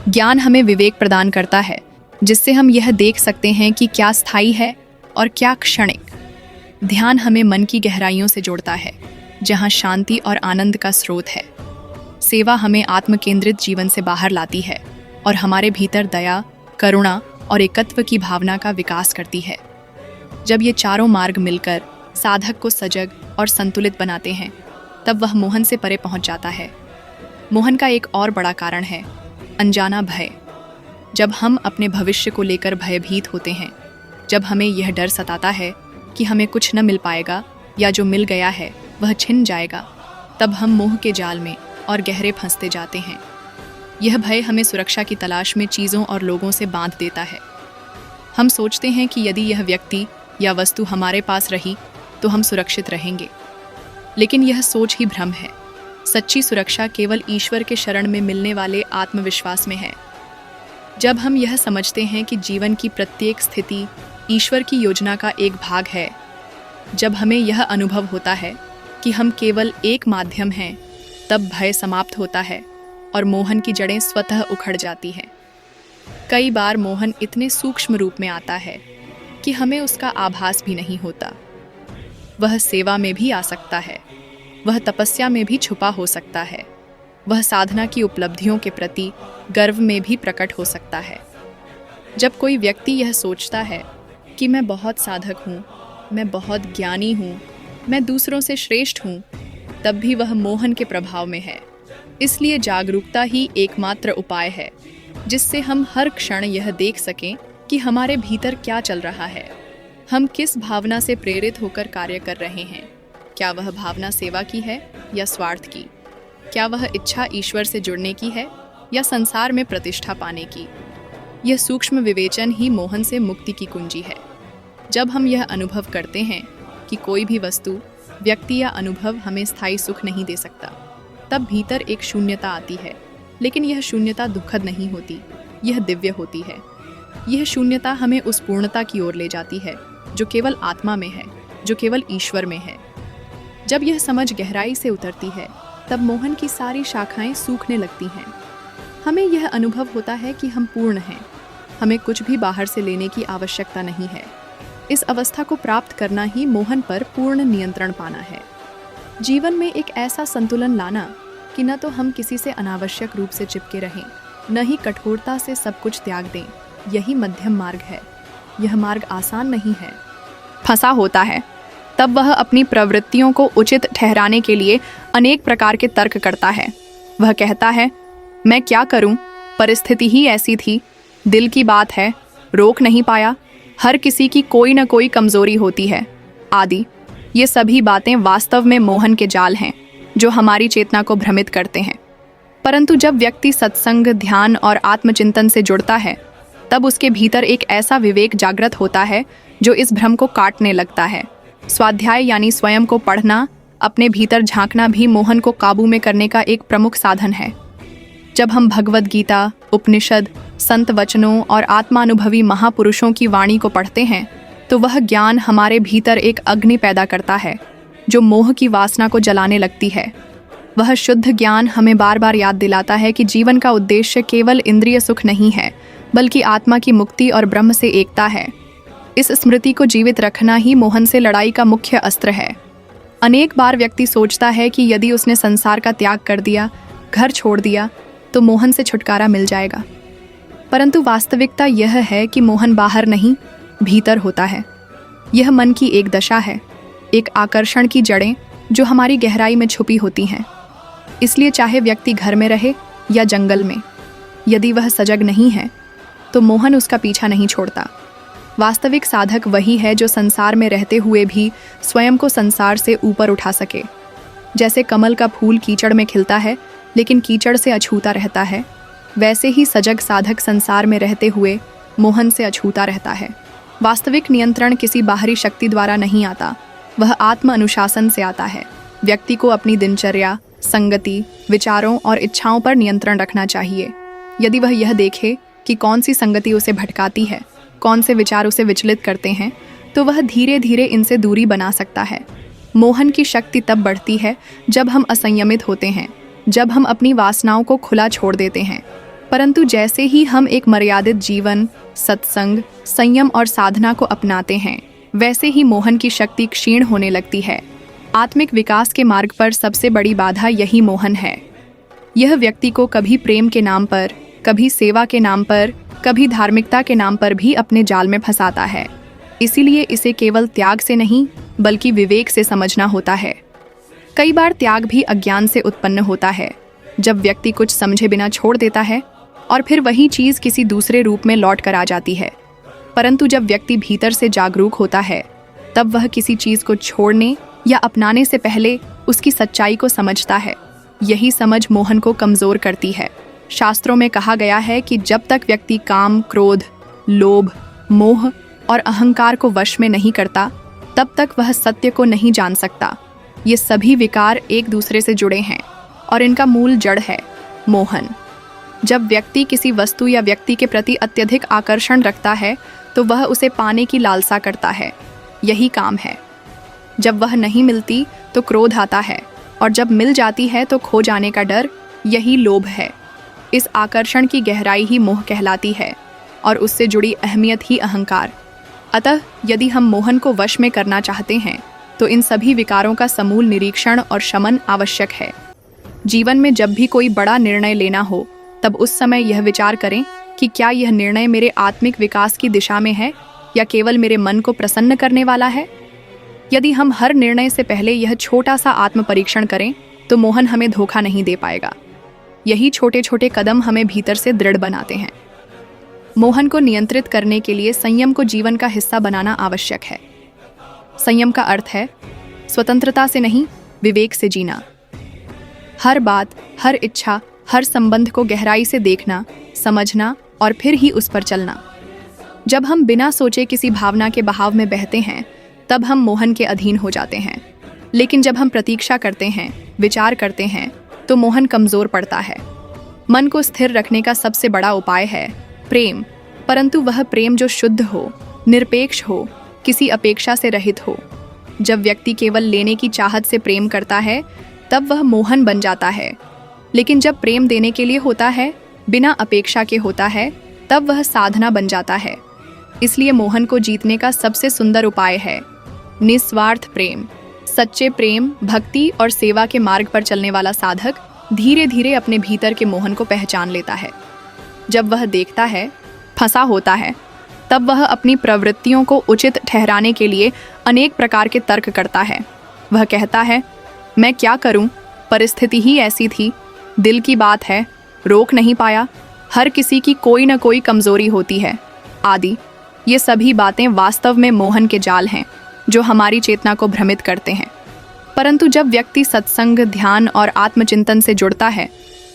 ज्ञान हमें विवेक प्रदान करता है, जिससे हम यह देख सकते हैं कि क्या स्थायी है और क्या क्षणिक। ध्यान हमें मन की गहराइयों से जोड़ता है, जहाँ शांति और आनंद का स्रोत है। सेवा हमें आत्मकेंद्रित जीवन से बाहर लाती है और हमारे भीतर दया, करुणा और एकत्व की भावना का विकास करती है। जब ये चारों मार्ग मिलकर साधक को सजग और संतुलित बनाते हैं, तब वह मोहन से परे पहुंच जाता है। मोहन का एक और बड़ा कारण है अनजाना भय। जब हम अपने भविष्य को लेकर भयभीत होते हैं, जब हमें यह डर सताता है कि हमें कुछ न मिल पाएगा या जो मिल गया है वह छिन जाएगा, तब हम मोह के जाल में और गहरे फंसते जाते हैं। यह भय हमें सुरक्षा की तलाश में चीज़ों और लोगों से बांध देता है। हम सोचते हैं कि यदि यह व्यक्ति या वस्तु हमारे पास रही तो हम सुरक्षित रहेंगे, लेकिन यह सोच ही भ्रम है। सच्ची सुरक्षा केवल ईश्वर के शरण में मिलने वाले आत्मविश्वास में है। जब हम यह समझते हैं कि जीवन की प्रत्येक स्थिति ईश्वर की योजना का एक भाग है, जब हमें यह अनुभव होता है कि हम केवल एक माध्यम हैं, तब भय समाप्त होता है और मोहन की जड़ें स्वतः उखड़ जाती हैं। कई बार मोहन इतने सूक्ष्म रूप में आता है कि हमें उसका आभास भी नहीं होता। वह सेवा में भी आ सकता है, वह तपस्या में भी छुपा हो सकता है, वह साधना की उपलब्धियों के प्रति गर्व में भी प्रकट हो सकता है। जब कोई व्यक्ति यह सोचता है कि मैं बहुत साधक हूँ, मैं बहुत ज्ञानी हूँ, मैं दूसरों से श्रेष्ठ हूँ, तब भी वह मोहन के प्रभाव में है। इसलिए जागरूकता ही एकमात्र उपाय है, जिससे हम हर क्षण यह देख सकें कि हमारे भीतर क्या चल रहा है। हम किस भावना से प्रेरित होकर कार्य कर रहे हैं। क्या वह भावना सेवा की है या स्वार्थ की? क्या वह इच्छा ईश्वर से जुड़ने की है या संसार में प्रतिष्ठा पाने की? यह सूक्ष्म विवेचन ही मोहन से मुक्ति की कुंजी है। जब हम यह अनुभव करते हैं कि कोई भी वस्तु, व्यक्ति या अनुभव हमें स्थायी सुख नहीं दे सकता, तब भीतर एक शून्यता आती है। लेकिन यह शून्यता दुखद नहीं होती, यह दिव्य होती है। यह शून्यता हमें उस पूर्णता की ओर ले जाती है जो केवल आत्मा में है, जो केवल ईश्वर में है। जब यह समझ गहराई से उतरती है, तब मोहन की सारी शाखाएं सूखने लगती हैं। हमें यह अनुभव होता है कि हम पूर्ण हैं, हमें कुछ भी बाहर से लेने की आवश्यकता नहीं है। इस अवस्था को प्राप्त करना ही मोहन पर पूर्ण नियंत्रण पाना है। जीवन में एक ऐसा संतुलन लाना कि न तो हम किसी से अनावश्यक रूप से चिपके रहें, न ही कठोरता से सब कुछ त्याग दें। यही मध्यम मार्ग है। यह मार्ग आसान नहीं है। फंसा होता है, तब वह अपनी प्रवृत्तियों को उचित ठहराने के लिए अनेक प्रकार के तर्क करता है। वह कहता है, मैं क्या करूं, परिस्थिति ही ऐसी थी, दिल की बात है, रोक नहीं पाया, हर किसी की कोई न कोई कमजोरी होती है आदि। ये सभी बातें वास्तव में मोहन के जाल हैं जो हमारी चेतना को भ्रमित करते हैं। परंतु जब व्यक्ति सत्संग, ध्यान और आत्मचिंतन से जुड़ता है तब उसके भीतर एक ऐसा विवेक जागृत होता है जो इस भ्रम को काटने लगता है। स्वाध्याय यानी स्वयं को पढ़ना, अपने भीतर झांकना भी मोहन को काबू में करने का एक प्रमुख साधन है। जब हम भगवद गीता, उपनिषद, संत वचनों और आत्मानुभवी महापुरुषों की वाणी को पढ़ते हैं तो वह ज्ञान हमारे भीतर एक अग्नि पैदा करता है जो मोह की वासना को जलाने लगती है। वह शुद्ध ज्ञान हमें बार बार याद दिलाता है कि जीवन का उद्देश्य केवल इंद्रिय सुख नहीं है, बल्कि आत्मा की मुक्ति और ब्रह्म से एकता है। इस स्मृति को जीवित रखना ही मोहन से लड़ाई का मुख्य अस्त्र है। अनेक बार व्यक्ति सोचता है कि यदि उसने संसार का त्याग कर दिया, घर छोड़ दिया, तो मोहन से छुटकारा मिल जाएगा। परंतु वास्तविकता यह है कि मोहन बाहर नहीं, भीतर होता है। यह मन की एक दशा है, एक आकर्षण की जड़ें जो हमारी गहराई में छुपी होती हैं। इसलिए चाहे व्यक्ति घर में रहे या जंगल में, यदि वह सजग नहीं है तो मोहन उसका पीछा नहीं छोड़ता। वास्तविक साधक वही है जो संसार में रहते हुए भी स्वयं को संसार से ऊपर उठा सके। जैसे कमल का फूल कीचड़ में खिलता है लेकिन कीचड़ से अछूता रहता है, वैसे ही सजग साधक संसार में रहते हुए मोहन से अछूता रहता है। वास्तविक नियंत्रण किसी बाहरी शक्ति द्वारा नहीं आता, वह आत्म अनुशासन से आता है। व्यक्ति को अपनी दिनचर्या, संगति, विचारों और इच्छाओं पर नियंत्रण रखना चाहिए। यदि वह यह देखे कि कौन सी संगति उसे भटकाती है, कौन से विचार उसे विचलित करते हैं, तो वह धीरे धीरे इनसे दूरी बना सकता है। मोहन की शक्ति तब बढ़ती है जब हम असंयमित होते हैं, जब हम अपनी वासनाओं को खुला छोड़ देते हैं। परंतु जैसे ही हम एक मर्यादित जीवन, सत्संग, संयम और साधना को अपनाते हैं, वैसे ही मोहन की शक्ति क्षीण होने लगती है। आत्मिक विकास के मार्ग पर सबसे बड़ी बाधा यही मोहन है। यह व्यक्ति को कभी प्रेम के नाम पर, कभी सेवा के नाम पर, कभी धार्मिकता के नाम पर भी अपने जाल में फंसाता है। इसीलिए इसे केवल त्याग से नहीं बल्कि विवेक से समझना होता है। कई बार त्याग भी अज्ञान से उत्पन्न होता है, जब व्यक्ति कुछ समझे बिना छोड़ देता है और फिर वही चीज किसी दूसरे रूप में लौट कर आ जाती है। परंतु जब व्यक्ति भीतर से जागरूक होता है तब वह किसी चीज को छोड़ने या अपनाने से पहले उसकी सच्चाई को समझता है। यही समझ मोहन को कमजोर करती है। शास्त्रों में कहा गया है कि जब तक व्यक्ति काम, क्रोध, लोभ, मोह और अहंकार को वश में नहीं करता तब तक वह सत्य को नहीं जान सकता। ये सभी विकार एक दूसरे से जुड़े हैं और इनका मूल जड़ है मोहन। जब व्यक्ति किसी वस्तु या व्यक्ति के प्रति अत्यधिक आकर्षण रखता है तो वह उसे पाने की लालसा करता है, यही काम है। जब वह नहीं मिलती तो क्रोध आता है और जब मिल जाती है तो खो जाने का डर, यही लोभ है। इस आकर्षण की गहराई ही मोह कहलाती है और उससे जुड़ी अहमियत ही अहंकार। अतः यदि हम मोहन को वश में करना चाहते हैं तो इन सभी विकारों का समूल निरीक्षण और शमन आवश्यक है। जीवन में जब भी कोई बड़ा निर्णय लेना हो तब उस समय यह विचार करें कि क्या यह निर्णय मेरे आत्मिक विकास की दिशा में है या केवल मेरे मन को प्रसन्न करने वाला है। यदि हम हर निर्णय से पहले यह छोटा सा आत्म परीक्षण करें तो मोहन हमें धोखा नहीं दे पाएगा। यही छोटे छोटे कदम हमें भीतर से दृढ़ बनाते हैं। मोहन को नियंत्रित करने के लिए संयम को जीवन का हिस्सा बनाना आवश्यक है। संयम का अर्थ है स्वतंत्रता से नहीं, विवेक से जीना। हर बात, हर इच्छा, हर संबंध को गहराई से देखना, समझना और फिर ही उस पर चलना। जब हम बिना सोचे किसी भावना के बहाव में बहते हैं तब हम मोहन के अधीन हो जाते हैं। लेकिन जब हम प्रतीक्षा करते हैं, विचार करते हैं तो मोहन कमजोर पड़ता है। मन को स्थिर रखने का सबसे बड़ा उपाय है प्रेम, परंतु वह प्रेम जो शुद्ध हो, निरपेक्ष हो, किसी अपेक्षा से रहित हो। जब व्यक्ति केवल लेने की चाहत से प्रेम करता है तब वह मोहन बन जाता है। लेकिन जब प्रेम देने के लिए होता है, बिना अपेक्षा के होता है, तब वह साधना बन जाता है। इसलिए मोहन को जीतने का सबसे सुंदर उपाय है निस्वार्थ प्रेम। सच्चे प्रेम, भक्ति और सेवा के मार्ग पर चलने वाला साधक धीरे धीरे अपने भीतर के मोहन को पहचान लेता है। जब वह देखता है, फंसा होता है, तब वह अपनी प्रवृत्तियों को उचित ठहराने के लिए अनेक प्रकार के तर्क करता है। वह कहता है, मैं क्या करूं, परिस्थिति ही ऐसी थी, दिल की बात है, रोक नहीं पाया, हर किसी की कोई न कोई कमजोरी होती है आदि। ये सभी बातें वास्तव में मोहन के जाल हैं जो हमारी चेतना को भ्रमित करते हैं। परंतु जब व्यक्ति सत्संग, ध्यान और आत्मचिंतन से जुड़ता है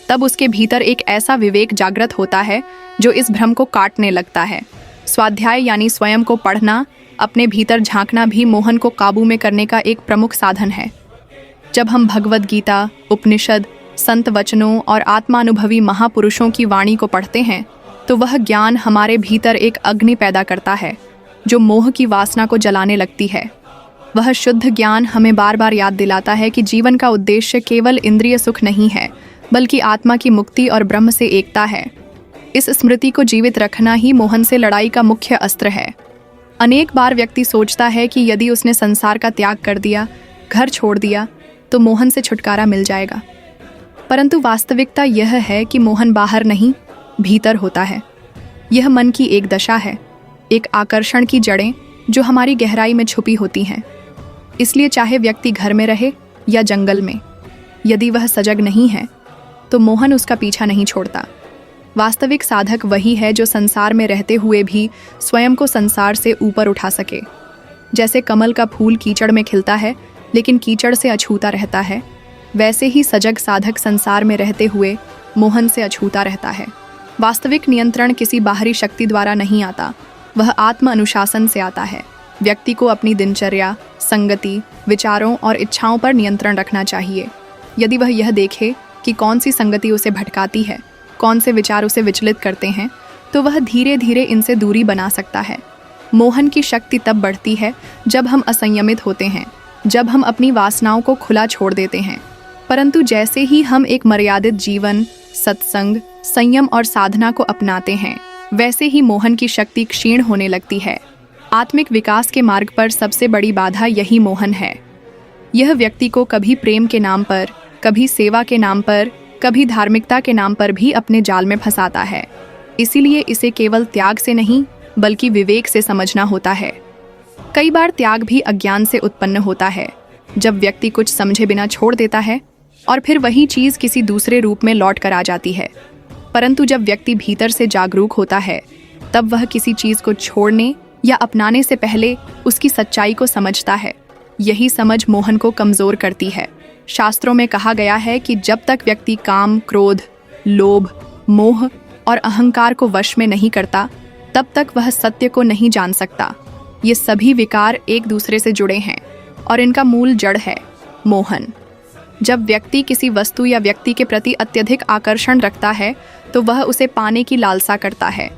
तब उसके भीतर एक ऐसा विवेक जागृत होता है जो इस भ्रम को काटने लगता है। स्वाध्याय यानी स्वयं को पढ़ना, अपने भीतर झांकना भी मोहन को काबू में करने का एक प्रमुख साधन है। जब हम भगवद गीता, उपनिषद, संत वचनों और आत्मानुभवी महापुरुषों की वाणी को पढ़ते हैं तो वह ज्ञान हमारे भीतर एक अग्नि पैदा करता है जो मोह की वासना को जलाने लगती है। वह शुद्ध ज्ञान हमें बार बार याद दिलाता है कि जीवन का उद्देश्य केवल इंद्रिय सुख नहीं है बल्कि आत्मा की मुक्ति और ब्रह्म से एकता है। इस स्मृति को जीवित रखना ही मोहन से लड़ाई का मुख्य अस्त्र है। अनेक बार व्यक्ति सोचता है कि यदि उसने संसार का त्याग कर दिया, घर छोड़ दिया तो मोहन से छुटकारा मिल जाएगा। परंतु वास्तविकता यह है कि मोहन बाहर नहीं, भीतर होता है। यह मन की एक दशा है, एक आकर्षण की जड़ें जो हमारी गहराई में छुपी होती हैं। इसलिए चाहे व्यक्ति घर में रहे या जंगल में, यदि वह सजग नहीं है तो मोहन उसका पीछा नहीं छोड़ता। वास्तविक साधक वही है जो संसार में रहते हुए भी स्वयं को संसार से ऊपर उठा सके। जैसे कमल का फूल कीचड़ में खिलता है लेकिन कीचड़ से अछूता रहता है, वैसे ही सजग साधक संसार में रहते हुए मोहन से अछूता रहता है। वास्तविक नियंत्रण किसी बाहरी शक्ति द्वारा नहीं आता, वह आत्म अनुशासन से आता है। व्यक्ति को अपनी दिनचर्या, संगति, विचारों और इच्छाओं पर नियंत्रण रखना चाहिए। यदि वह यह देखे कि कौन सी संगति उसे भटकाती है, कौन से विचार उसे विचलित करते हैं, तो वह धीरे धीरे इनसे दूरी बना सकता है। मोहन की शक्ति तब बढ़ती है जब हम असंयमित होते हैं, जब हम अपनी वासनाओं को खुला छोड़ देते हैं। परंतु जैसे ही हम एक मर्यादित जीवन, सत्संग, संयम और साधना को अपनाते हैं, वैसे ही मोहन की शक्ति क्षीण होने लगती है। आत्मिक विकास के मार्ग पर सबसे बड़ी बाधा यही मोहन है। यह व्यक्ति को कभी प्रेम के नाम पर, कभी सेवा के नाम पर, कभी धार्मिकता के नाम पर भी अपने जाल में फंसाता है। इसीलिए इसे केवल त्याग से नहीं बल्कि विवेक से समझना होता है। कई बार त्याग भी अज्ञान से उत्पन्न होता है, जब व्यक्ति कुछ समझे बिना छोड़ देता है और फिर वही चीज किसी दूसरे रूप में लौट कर आ जाती है। परंतु जब व्यक्ति भीतर से जागरूक होता है तब वह किसी चीज को छोड़ने या अपनाने से पहले उसकी सच्चाई को समझता है। यही समझ मोहन को कमजोर करती है। शास्त्रों में कहा गया है कि जब तक व्यक्ति काम, क्रोध, लोभ, मोह और अहंकार को वश में नहीं करता तब तक वह सत्य को नहीं जान सकता। ये सभी विकार एक दूसरे से जुड़े हैं और इनका मूल जड़ है मोहन। जब व्यक्ति किसी वस्तु या व्यक्ति के प्रति अत्यधिक आकर्षण रखता है तो वह उसे पाने की लालसा करता है,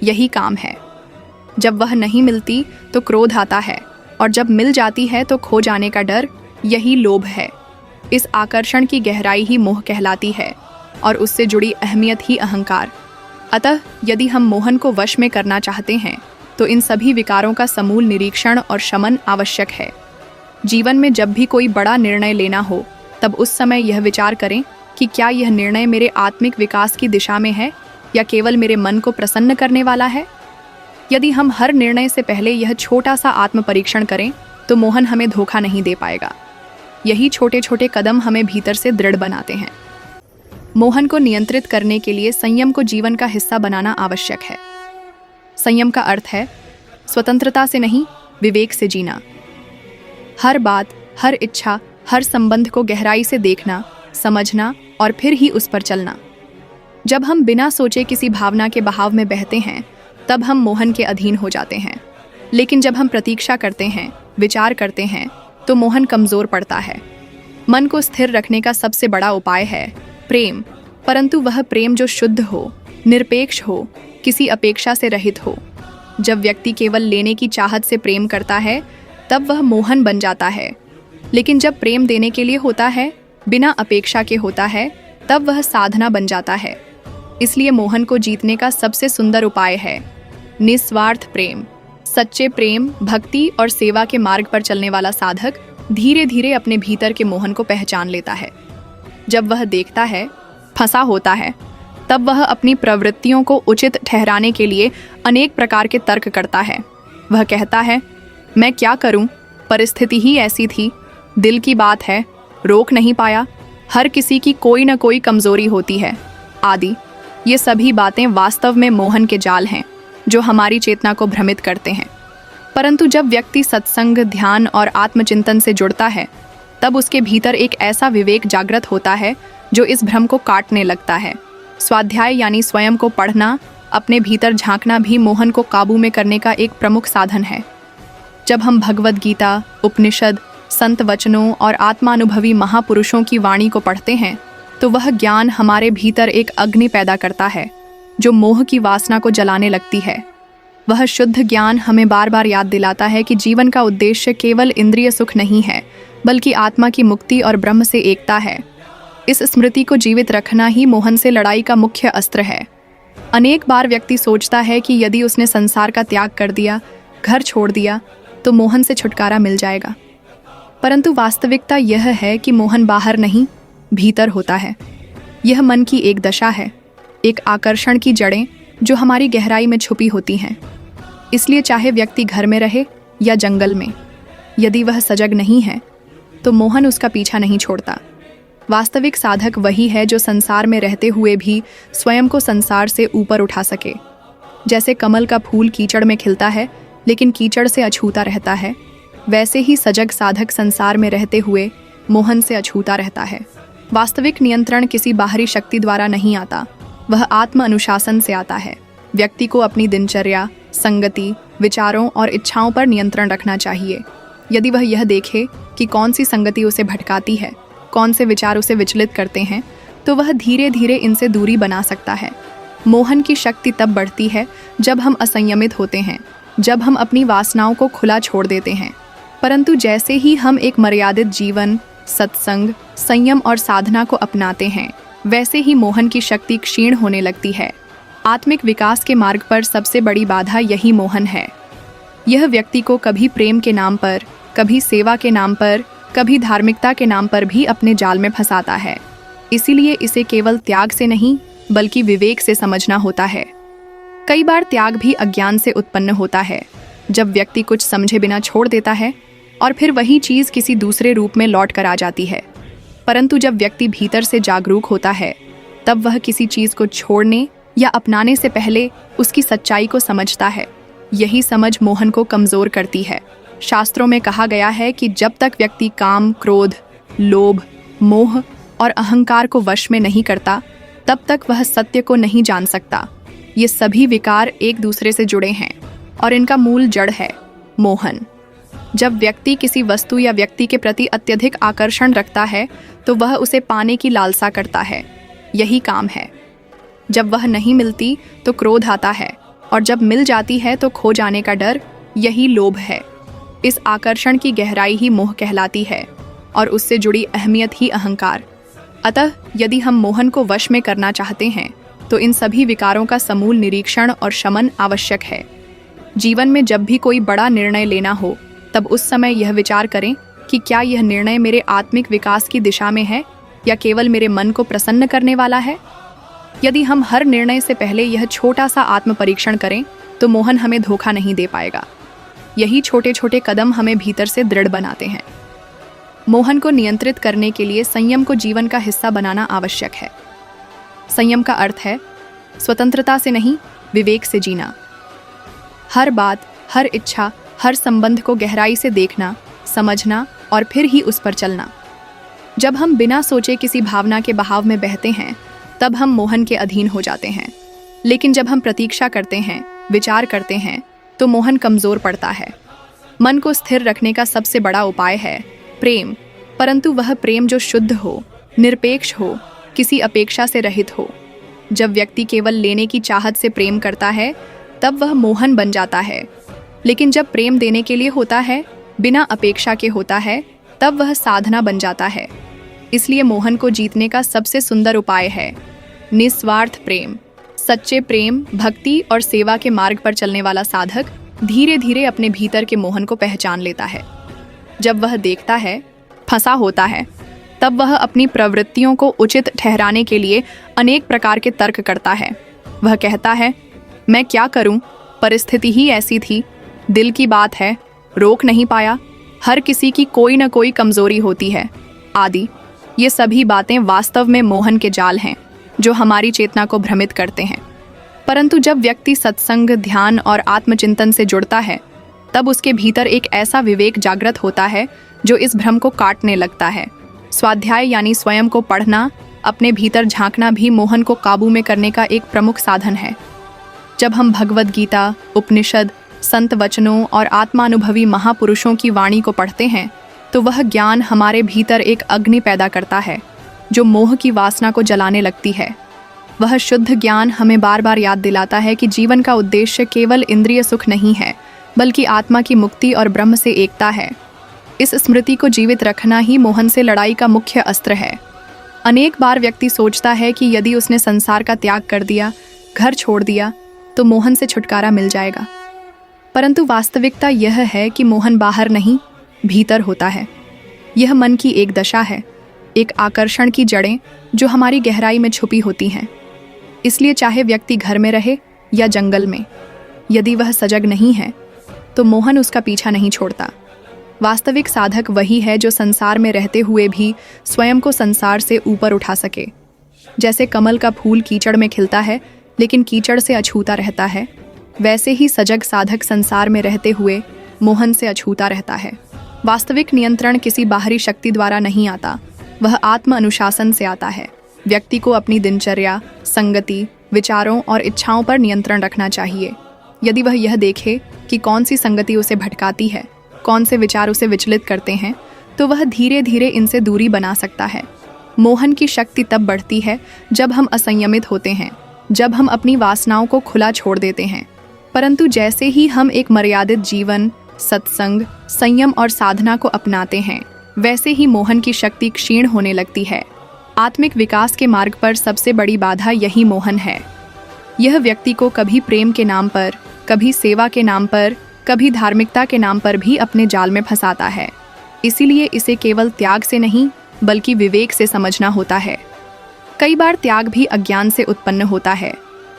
यही काम है। जब वह नहीं मिलती तो क्रोध आता है और जब मिल जाती है तो खो जाने का डर, यही लोभ है। इस आकर्षण की गहराई ही मोह कहलाती है और उससे जुड़ी अहमियत ही अहंकार। अतः यदि हम मोहन को वश में करना चाहते हैं तो इन सभी विकारों का समूल निरीक्षण और शमन आवश्यक है। जीवन में जब भी कोई बड़ा निर्णय लेना हो तब उस समय यह विचार करें कि क्या यह निर्णय मेरे आत्मिक विकास की दिशा में है या केवल मेरे मन को प्रसन्न करने वाला है। यदि हम हर निर्णय से पहले यह छोटा सा आत्म परीक्षण करें तो मोहन हमें धोखा नहीं दे पाएगा। यही छोटे छोटे कदम हमें भीतर से दृढ़ बनाते हैं। मोहन को नियंत्रित करने के लिए संयम को जीवन का हिस्सा बनाना आवश्यक है। संयम का अर्थ है स्वतंत्रता से नहीं, विवेक से जीना। हर बात, हर इच्छा, हर संबंध को गहराई से देखना, समझना और फिर ही उस पर चलना। जब हम बिना सोचे किसी भावना के बहाव में बहते हैं तब हम मोहन के अधीन हो जाते हैं। लेकिन जब हम प्रतीक्षा करते हैं, विचार करते हैं तो मोहन कमजोर पड़ता है। मन को स्थिर रखने का सबसे बड़ा उपाय है प्रेम, परंतु वह प्रेम जो शुद्ध हो, निरपेक्ष हो, किसी अपेक्षा से रहित हो। जब व्यक्ति केवल लेने की चाहत से प्रेम करता है तब वह मोहन बन जाता है। लेकिन जब प्रेम देने के लिए होता है, बिना अपेक्षा के होता है, तब वह साधना बन जाता है। इसलिए मोहन को जीतने का सबसे सुंदर उपाय है निस्वार्थ प्रेम। सच्चे प्रेम, भक्ति और सेवा के मार्ग पर चलने वाला साधक धीरे धीरे अपने भीतर के मोहन को पहचान लेता है। जब वह देखता है, फंसा होता है, तब वह अपनी प्रवृत्तियों को उचित ठहराने के लिए अनेक प्रकार के तर्क करता है। वह कहता है, मैं क्या करूं, परिस्थिति ही ऐसी थी, दिल की बात है, रोक नहीं पाया, हर किसी की कोई न कोई कमजोरी होती है आदि। ये सभी बातें वास्तव में मोहन के जाल हैं जो हमारी चेतना को भ्रमित करते हैं। परंतु जब व्यक्ति सत्संग, ध्यान और आत्मचिंतन से जुड़ता है, तब उसके भीतर एक ऐसा विवेक जागृत होता है जो इस भ्रम को काटने लगता है। स्वाध्याय यानी स्वयं को पढ़ना, अपने भीतर झांकना भी मोहन को काबू में करने का एक प्रमुख साधन है। जब हम भगवद गीता, उपनिषद, संत वचनों और आत्मानुभवी महापुरुषों की वाणी को पढ़ते हैं, तो वह ज्ञान हमारे भीतर एक अग्नि पैदा करता है जो मोह की वासना को जलाने लगती है। वह शुद्ध ज्ञान हमें बार बार याद दिलाता है कि जीवन का उद्देश्य केवल इंद्रिय सुख नहीं है, बल्कि आत्मा की मुक्ति और ब्रह्म से एकता है। इस स्मृति को जीवित रखना ही मोहन से लड़ाई का मुख्य अस्त्र है। अनेक बार व्यक्ति सोचता है कि यदि उसने संसार का त्याग कर दिया, घर छोड़ दिया, तो मोहन से छुटकारा मिल जाएगा। परंतु वास्तविकता यह है कि मोहन बाहर नहीं, भीतर होता है। यह मन की एक दशा है, एक आकर्षण की जड़ें जो हमारी गहराई में छुपी होती हैं। इसलिए चाहे व्यक्ति घर में रहे या जंगल में, यदि वह सजग नहीं है तो मोहन उसका पीछा नहीं छोड़ता। वास्तविक साधक वही है जो संसार में रहते हुए भी स्वयं को संसार से ऊपर उठा सके। जैसे कमल का फूल कीचड़ में खिलता है लेकिन कीचड़ से अछूता रहता है, वैसे ही सजग साधक संसार में रहते हुए मोहन से अछूता रहता है। वास्तविक नियंत्रण किसी बाहरी शक्ति द्वारा नहीं आता, वह आत्म अनुशासन से आता है। व्यक्ति को अपनी दिनचर्या, संगति, विचारों और इच्छाओं पर नियंत्रण रखना चाहिए। यदि वह यह देखे कि कौन सी संगति उसे भटकाती है, कौन से विचार उसे विचलित करते हैं, तो वह धीरे धीरे इनसे दूरी बना सकता है। मोहन की शक्ति तब बढ़ती है जब हम असंयमित होते हैं, जब हम अपनी वासनाओं को खुला छोड़ देते हैं। परंतु जैसे ही हम एक मर्यादित जीवन, सत्संग, संयम और साधना को अपनाते हैं, वैसे ही मोहन की शक्ति क्षीण होने लगती है। आत्मिक विकास के मार्ग पर सबसे बड़ी बाधा यही मोहन है। यह व्यक्ति को कभी प्रेम के नाम पर, कभी सेवा के नाम पर, कभी धार्मिकता के नाम पर भी अपने जाल में फंसाता है। इसीलिए इसे केवल त्याग से नहीं, बल्कि विवेक से समझना होता है। कई बार त्याग भी अज्ञान से उत्पन्न होता है, जब व्यक्ति कुछ समझे बिना छोड़ देता है और फिर वही चीज किसी दूसरे रूप में लौट कर आ जाती है। परंतु जब व्यक्ति भीतर से जागरूक होता है, तब वह किसी चीज को छोड़ने या अपनाने से पहले उसकी सच्चाई को समझता है। यही समझ मोहन को कमजोर करती है। शास्त्रों में कहा गया है कि जब तक व्यक्ति काम, क्रोध, लोभ, मोह और अहंकार को वश में नहीं करता, तब तक वह सत्य को नहीं जान सकता। ये सभी विकार एक दूसरे से जुड़े हैं और इनका मूल जड़ है मोहन। जब व्यक्ति किसी वस्तु या व्यक्ति के प्रति अत्यधिक आकर्षण रखता है, तो वह उसे पाने की लालसा करता है। यही काम है। जब वह नहीं मिलती तो क्रोध आता है, और जब मिल जाती है तो खो जाने का डर, यही लोभ है। इस आकर्षण की गहराई ही मोह कहलाती है और उससे जुड़ी अहमियत ही अहंकार। अतः यदि हम मोहन को वश में करना चाहते हैं, तो इन सभी विकारों का समूल निरीक्षण और शमन आवश्यक है। जीवन में जब भी कोई बड़ा निर्णय लेना हो, तब उस समय यह विचार करें कि क्या यह निर्णय मेरे आत्मिक विकास की दिशा में है या केवल मेरे मन को प्रसन्न करने वाला है। यदि हम हर निर्णय से पहले यह छोटा सा आत्म परीक्षण करें, तो मोहन हमें धोखा नहीं दे पाएगा। यही छोटे छोटे कदम हमें भीतर से दृढ़ बनाते हैं। मोहन को नियंत्रित करने के लिए संयम को जीवन का हिस्सा बनाना आवश्यक है। संयम का अर्थ है स्वतंत्रता से नहीं, विवेक से जीना। हर बात, हर इच्छा, हर संबंध को गहराई से देखना, समझना और फिर ही उस पर चलना। जब हम बिना सोचे किसी भावना के बहाव में बहते हैं, तब हम मोहन के अधीन हो जाते हैं। लेकिन जब हम प्रतीक्षा करते हैं, विचार करते हैं, तो मोहन कमजोर पड़ता है। मन को स्थिर रखने का सबसे बड़ा उपाय है प्रेम, परंतु वह प्रेम जो शुद्ध हो, निरपेक्ष हो, किसी अपेक्षा से रहित हो। जब व्यक्ति केवल लेने की चाहत से प्रेम करता है, तब वह मोहन बन जाता है। लेकिन जब प्रेम देने के लिए होता है, बिना अपेक्षा के होता है, तब वह साधना बन जाता है। इसलिए मोहन को जीतने का सबसे सुंदर उपाय है निस्वार्थ प्रेम। सच्चे प्रेम, भक्ति और सेवा के मार्ग पर चलने वाला साधक धीरे धीरे अपने भीतर के मोहन को पहचान लेता है। जब वह देखता है, फंसा होता है, तब वह अपनी प्रवृत्तियों को उचित ठहराने के लिए अनेक प्रकार के तर्क करता है। वह कहता है, मैं क्या करूं, परिस्थिति ही ऐसी थी, दिल की बात है, रोक नहीं पाया, हर किसी की कोई न कोई कमजोरी होती है, आदि। ये सभी बातें वास्तव में मोहन के जाल हैं, जो हमारी चेतना को भ्रमित करते हैं। परंतु जब व्यक्ति सत्संग, ध्यान और आत्मचिंतन से जुड़ता है, तब उसके भीतर एक ऐसा विवेक जागृत होता है जो इस भ्रम को काटने लगता है। स्वाध्याय यानी स्वयं को पढ़ना, अपने भीतर झांकना भी मोहन को काबू में करने का एक प्रमुख साधन है। जब हम भगवद गीता, उपनिषद, संत वचनों और आत्मानुभवी महापुरुषों की वाणी को पढ़ते हैं, तो वह ज्ञान हमारे भीतर एक अग्नि पैदा करता है जो मोह की वासना को जलाने लगती है। वह शुद्ध ज्ञान हमें बार बार याद दिलाता है कि जीवन का उद्देश्य केवल इंद्रिय सुख नहीं है, बल्कि आत्मा की मुक्ति और ब्रह्म से एकता है। इस स्मृति को जीवित रखना ही मोहन से लड़ाई का मुख्य अस्त्र है। अनेक बार व्यक्ति सोचता है कि यदि उसने संसार का त्याग कर दिया, घर छोड़ दिया, तो मोहन से छुटकारा मिल जाएगा। परंतु वास्तविकता यह है कि मोहन बाहर नहीं, भीतर होता है। यह मन की एक दशा है, एक आकर्षण की जड़ें जो हमारी गहराई में छुपी होती हैं। इसलिए चाहे व्यक्ति घर में रहे या जंगल में, यदि वह सजग नहीं है तो मोहन उसका पीछा नहीं छोड़ता। वास्तविक साधक वही है जो संसार में रहते हुए भी स्वयं को संसार से ऊपर उठा सके। जैसे कमल का फूल कीचड़ में खिलता है लेकिन कीचड़ से अछूता रहता है, वैसे ही सजग साधक संसार में रहते हुए मोहन से अछूता रहता है। वास्तविक नियंत्रण किसी बाहरी शक्ति द्वारा नहीं आता, वह आत्म अनुशासन से आता है। व्यक्ति को अपनी दिनचर्या, संगति, विचारों और इच्छाओं पर नियंत्रण रखना चाहिए। यदि वह यह देखे कि कौन सी संगति उसे भटकाती है, कौन से विचार उसे विचलित करते हैं, तो वह धीरे धीरे इनसे दूरी बना सकता है। मोहन की शक्ति तब बढ़ती है जब हम असंयमित होते हैं, जब हम अपनी वासनाओं को खुला छोड़ देते हैं। परंतु जैसे ही हम एक मर्यादित जीवन, सत्संग, संयम और साधना को अपनाते हैं, वैसे ही मोहन की शक्ति क्षीण होने लगती है। आत्मिक विकास के मार्ग पर सबसे बड़ी बाधा यही मोहन है। यह व्यक्ति को कभी प्रेम के नाम पर, कभी सेवा के नाम पर, कभी धार्मिकता के नाम पर भी अपने जाल में फंसाता है। इसीलिए इसे केवल त्याग से नहीं, बल्कि विवेक से समझना होता है। कई बार त्याग भी अज्ञान से उत्पन्न होता है,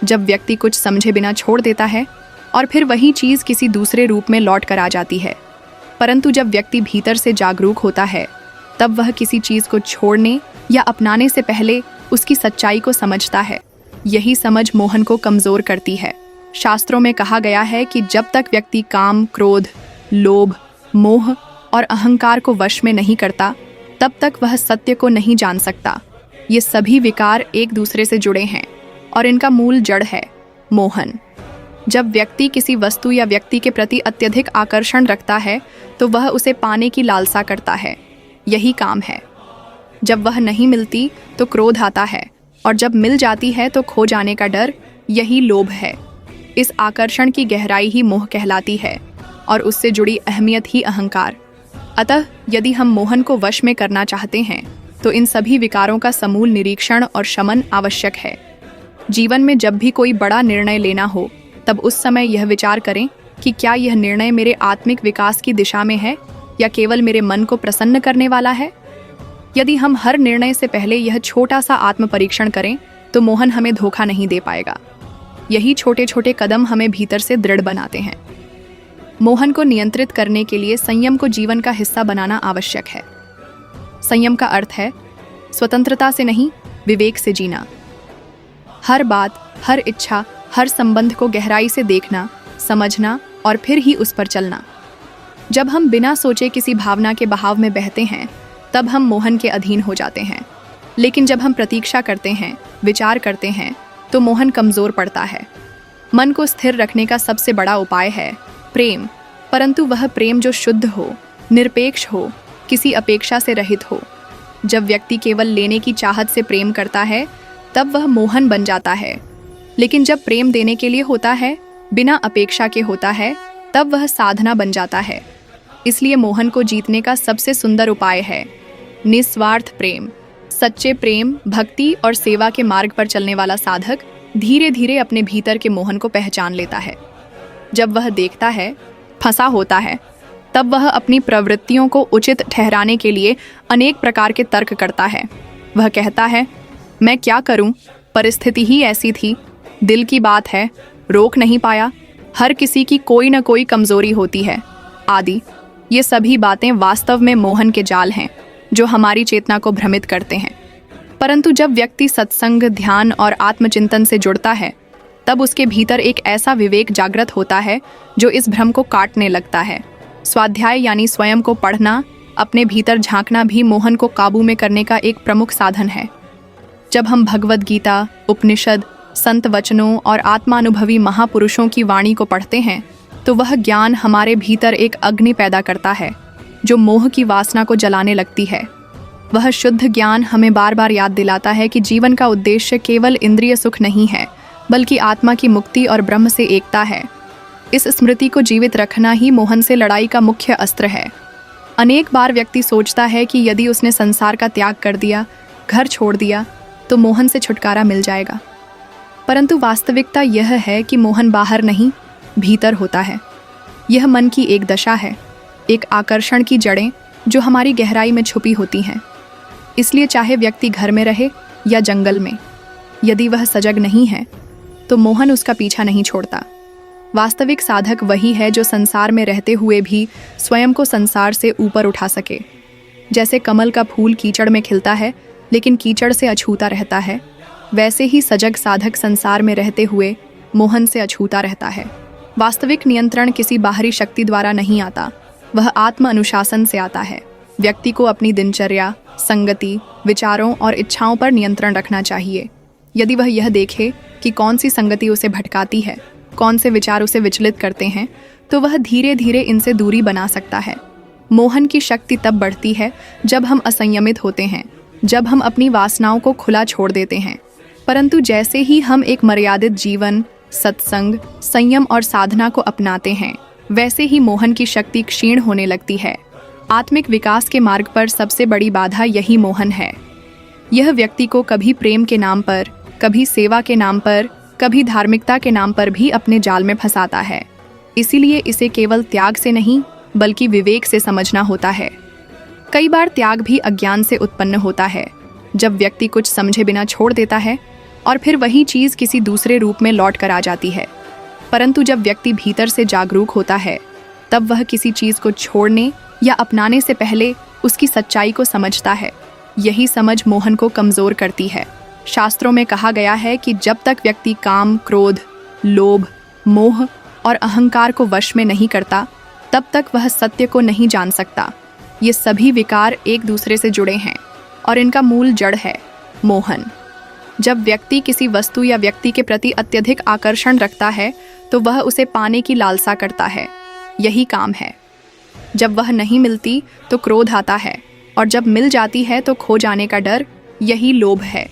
जब व्यक्ति कुछ समझे बिना छोड़ देता है और फिर वही चीज़ किसी दूसरे रूप में लौट कर आ जाती है। परंतु जब व्यक्ति भीतर से जागरूक होता है, तब वह किसी चीज़ को छोड़ने या अपनाने से पहले उसकी सच्चाई को समझता है। यही समझ मोहन को कमज़ोर करती है। शास्त्रों में कहा गया है कि जब तक व्यक्ति काम, क्रोध, लोभ, मोह और अहंकार को वश में नहीं करता, तब तक वह सत्य को नहीं जान सकता। ये सभी विकार एक दूसरे से जुड़े हैं और इनका मूल जड़ है मोहन। जब व्यक्ति किसी वस्तु या व्यक्ति के प्रति अत्यधिक आकर्षण रखता है, तो वह उसे पाने की लालसा करता है। यही काम है। जब वह नहीं मिलती तो क्रोध आता है, और जब मिल जाती है तो खो जाने का डर, यही लोभ है। इस आकर्षण की गहराई ही मोह कहलाती है और उससे जुड़ी अहमियत ही अहंकार। अतः यदि हम मोहन को वश में करना चाहते हैं, तो इन सभी विकारों का समूल निरीक्षण और शमन आवश्यक है। जीवन में जब भी कोई बड़ा निर्णय लेना हो, तब उस समय यह विचार करें कि क्या यह निर्णय मेरे आत्मिक विकास की दिशा में है या केवल मेरे मन को प्रसन्न करने वाला है। यदि हम हर निर्णय से पहले यह छोटा सा आत्म परीक्षण करें, तो मोहन हमें धोखा नहीं दे पाएगा। यही छोटे छोटे कदम हमें भीतर से दृढ़ बनाते हैं। मोहन को नियंत्रित करने के लिए संयम को जीवन का हिस्सा बनाना आवश्यक है। संयम का अर्थ है स्वतंत्रता से नहीं, विवेक से जीना। हर बात, हर इच्छा, हर संबंध को गहराई से देखना, समझना और फिर ही उस पर चलना। जब हम बिना सोचे किसी भावना के बहाव में बहते हैं, तब हम मोहन के अधीन हो जाते हैं। लेकिन जब हम प्रतीक्षा करते हैं, विचार करते हैं, तो मोहन कमज़ोर पड़ता है। मन को स्थिर रखने का सबसे बड़ा उपाय है प्रेम, परंतु वह प्रेम जो शुद्ध हो, निरपेक्ष हो, किसी अपेक्षा से रहित हो। जब व्यक्ति केवल लेने की चाहत से प्रेम करता है, तब वह मोहन बन जाता है। लेकिन जब प्रेम देने के लिए होता है, बिना अपेक्षा के होता है, तब वह साधना बन जाता है। इसलिए मोहन को जीतने का सबसे सुंदर उपाय है निस्वार्थ प्रेम। सच्चे प्रेम, भक्ति और सेवा के मार्ग पर चलने वाला साधक धीरे धीरे अपने भीतर के मोहन को पहचान लेता है। जब वह देखता है, फंसा होता है, तब वह अपनी प्रवृत्तियों को उचित ठहराने के लिए अनेक प्रकार के तर्क करता है। वह कहता है, मैं क्या करूं, परिस्थिति ही ऐसी थी, दिल की बात है, रोक नहीं पाया, हर किसी की कोई न कोई कमजोरी होती है, आदि। ये सभी बातें वास्तव में मोहन के जाल हैं जो हमारी चेतना को भ्रमित करते हैं। परंतु जब व्यक्ति सत्संग, ध्यान और आत्मचिंतन से जुड़ता है तब उसके भीतर एक ऐसा विवेक जागृत होता है जो इस भ्रम को काटने लगता है। स्वाध्याय यानी स्वयं को पढ़ना, अपने भीतर झांकना भी मोहन को काबू में करने का एक प्रमुख साधन है। जब हम भगवद गीता, उपनिषद, संत वचनों और आत्मानुभवी महापुरुषों की वाणी को पढ़ते हैं तो वह ज्ञान हमारे भीतर एक अग्नि पैदा करता है जो मोह की वासना को जलाने लगती है। वह शुद्ध ज्ञान हमें बार बार याद दिलाता है कि जीवन का उद्देश्य केवल इंद्रिय सुख नहीं है, बल्कि आत्मा की मुक्ति और ब्रह्म से एकता है। इस स्मृति को जीवित रखना ही मोहन से लड़ाई का मुख्य अस्त्र है। अनेक बार व्यक्ति सोचता है कि यदि उसने संसार का त्याग कर दिया, घर छोड़ दिया, तो मोहन से छुटकारा मिल जाएगा। परंतु वास्तविकता यह है कि मोहन बाहर नहीं, भीतर होता है। यह मन की एक दशा है, एक आकर्षण की जड़ें जो हमारी गहराई में छुपी होती हैं। इसलिए चाहे व्यक्ति घर में रहे या जंगल में, यदि वह सजग नहीं है तो मोहन उसका पीछा नहीं छोड़ता। वास्तविक साधक वही है जो संसार में रहते हुए भी स्वयं को संसार से ऊपर उठा सके। जैसे कमल का फूल कीचड़ में खिलता है लेकिन कीचड़ से अछूता रहता है, वैसे ही सजग साधक संसार में रहते हुए मोहन से अछूता रहता है। वास्तविक नियंत्रण किसी बाहरी शक्ति द्वारा नहीं आता, वह आत्म अनुशासन से आता है। व्यक्ति को अपनी दिनचर्या, संगति, विचारों और इच्छाओं पर नियंत्रण रखना चाहिए। यदि वह यह देखे कि कौन सी संगति उसे भटकाती है, कौन से विचार उसे विचलित करते हैं, तो वह धीरे धीरे इनसे दूरी बना सकता है। मोहन की शक्ति तब बढ़ती है जब हम असंयमित होते हैं, जब हम अपनी वासनाओं को खुला छोड़ देते हैं। परंतु जैसे ही हम एक मर्यादित जीवन, सत्संग, संयम और साधना को अपनाते हैं, वैसे ही मोहन की शक्ति क्षीण होने लगती है। आत्मिक विकास के मार्ग पर सबसे बड़ी बाधा यही मोहन है। यह व्यक्ति को कभी प्रेम के नाम पर, कभी सेवा के नाम पर, कभी धार्मिकता के नाम पर भी अपने जाल में फंसाता है। इसीलिए इसे केवल त्याग से नहीं बल्कि विवेक से समझना होता है। कई बार त्याग भी अज्ञान से उत्पन्न होता है, जब व्यक्ति कुछ समझे बिना छोड़ देता है और फिर वही चीज़ किसी दूसरे रूप में लौट कर आ जाती है। परंतु जब व्यक्ति भीतर से जागरूक होता है तब वह किसी चीज़ को छोड़ने या अपनाने से पहले उसकी सच्चाई को समझता है। यही समझ मोहन को कमज़ोर करती है। शास्त्रों में कहा गया है कि जब तक व्यक्ति काम, क्रोध, लोभ, मोह और अहंकार को वश में नहीं करता तब तक वह सत्य को नहीं जान सकता। ये सभी विकार एक दूसरे से जुड़े हैं और इनका मूल जड़ है मोहन। जब व्यक्ति किसी वस्तु या व्यक्ति के प्रति अत्यधिक आकर्षण रखता है तो वह उसे पाने की लालसा करता है, यही काम है। जब वह नहीं मिलती तो क्रोध आता है और जब मिल जाती है तो खो जाने का डर, यही लोभ है।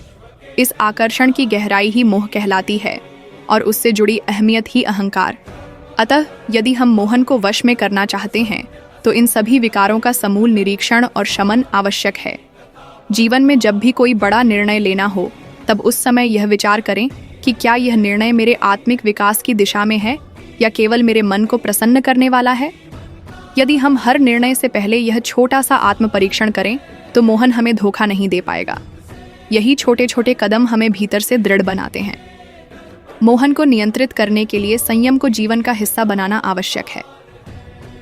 इस आकर्षण की गहराई ही मोह कहलाती है और उससे जुड़ी अहमियत ही अहंकार। अतः यदि हम मोहन को वश में करना चाहते हैं तो इन सभी विकारों का समूल निरीक्षण और शमन आवश्यक है। जीवन में जब भी कोई बड़ा निर्णय लेना हो तब उस समय यह विचार करें कि क्या यह निर्णय मेरे आत्मिक विकास की दिशा में है या केवल मेरे मन को प्रसन्न करने वाला है। यदि हम हर निर्णय से पहले यह छोटा सा आत्म परीक्षण करें तो मोहन हमें धोखा नहीं दे पाएगा। यही छोटे छोटे कदम हमें भीतर से दृढ़ बनाते हैं। मोहन को नियंत्रित करने के लिए संयम को जीवन का हिस्सा बनाना आवश्यक है।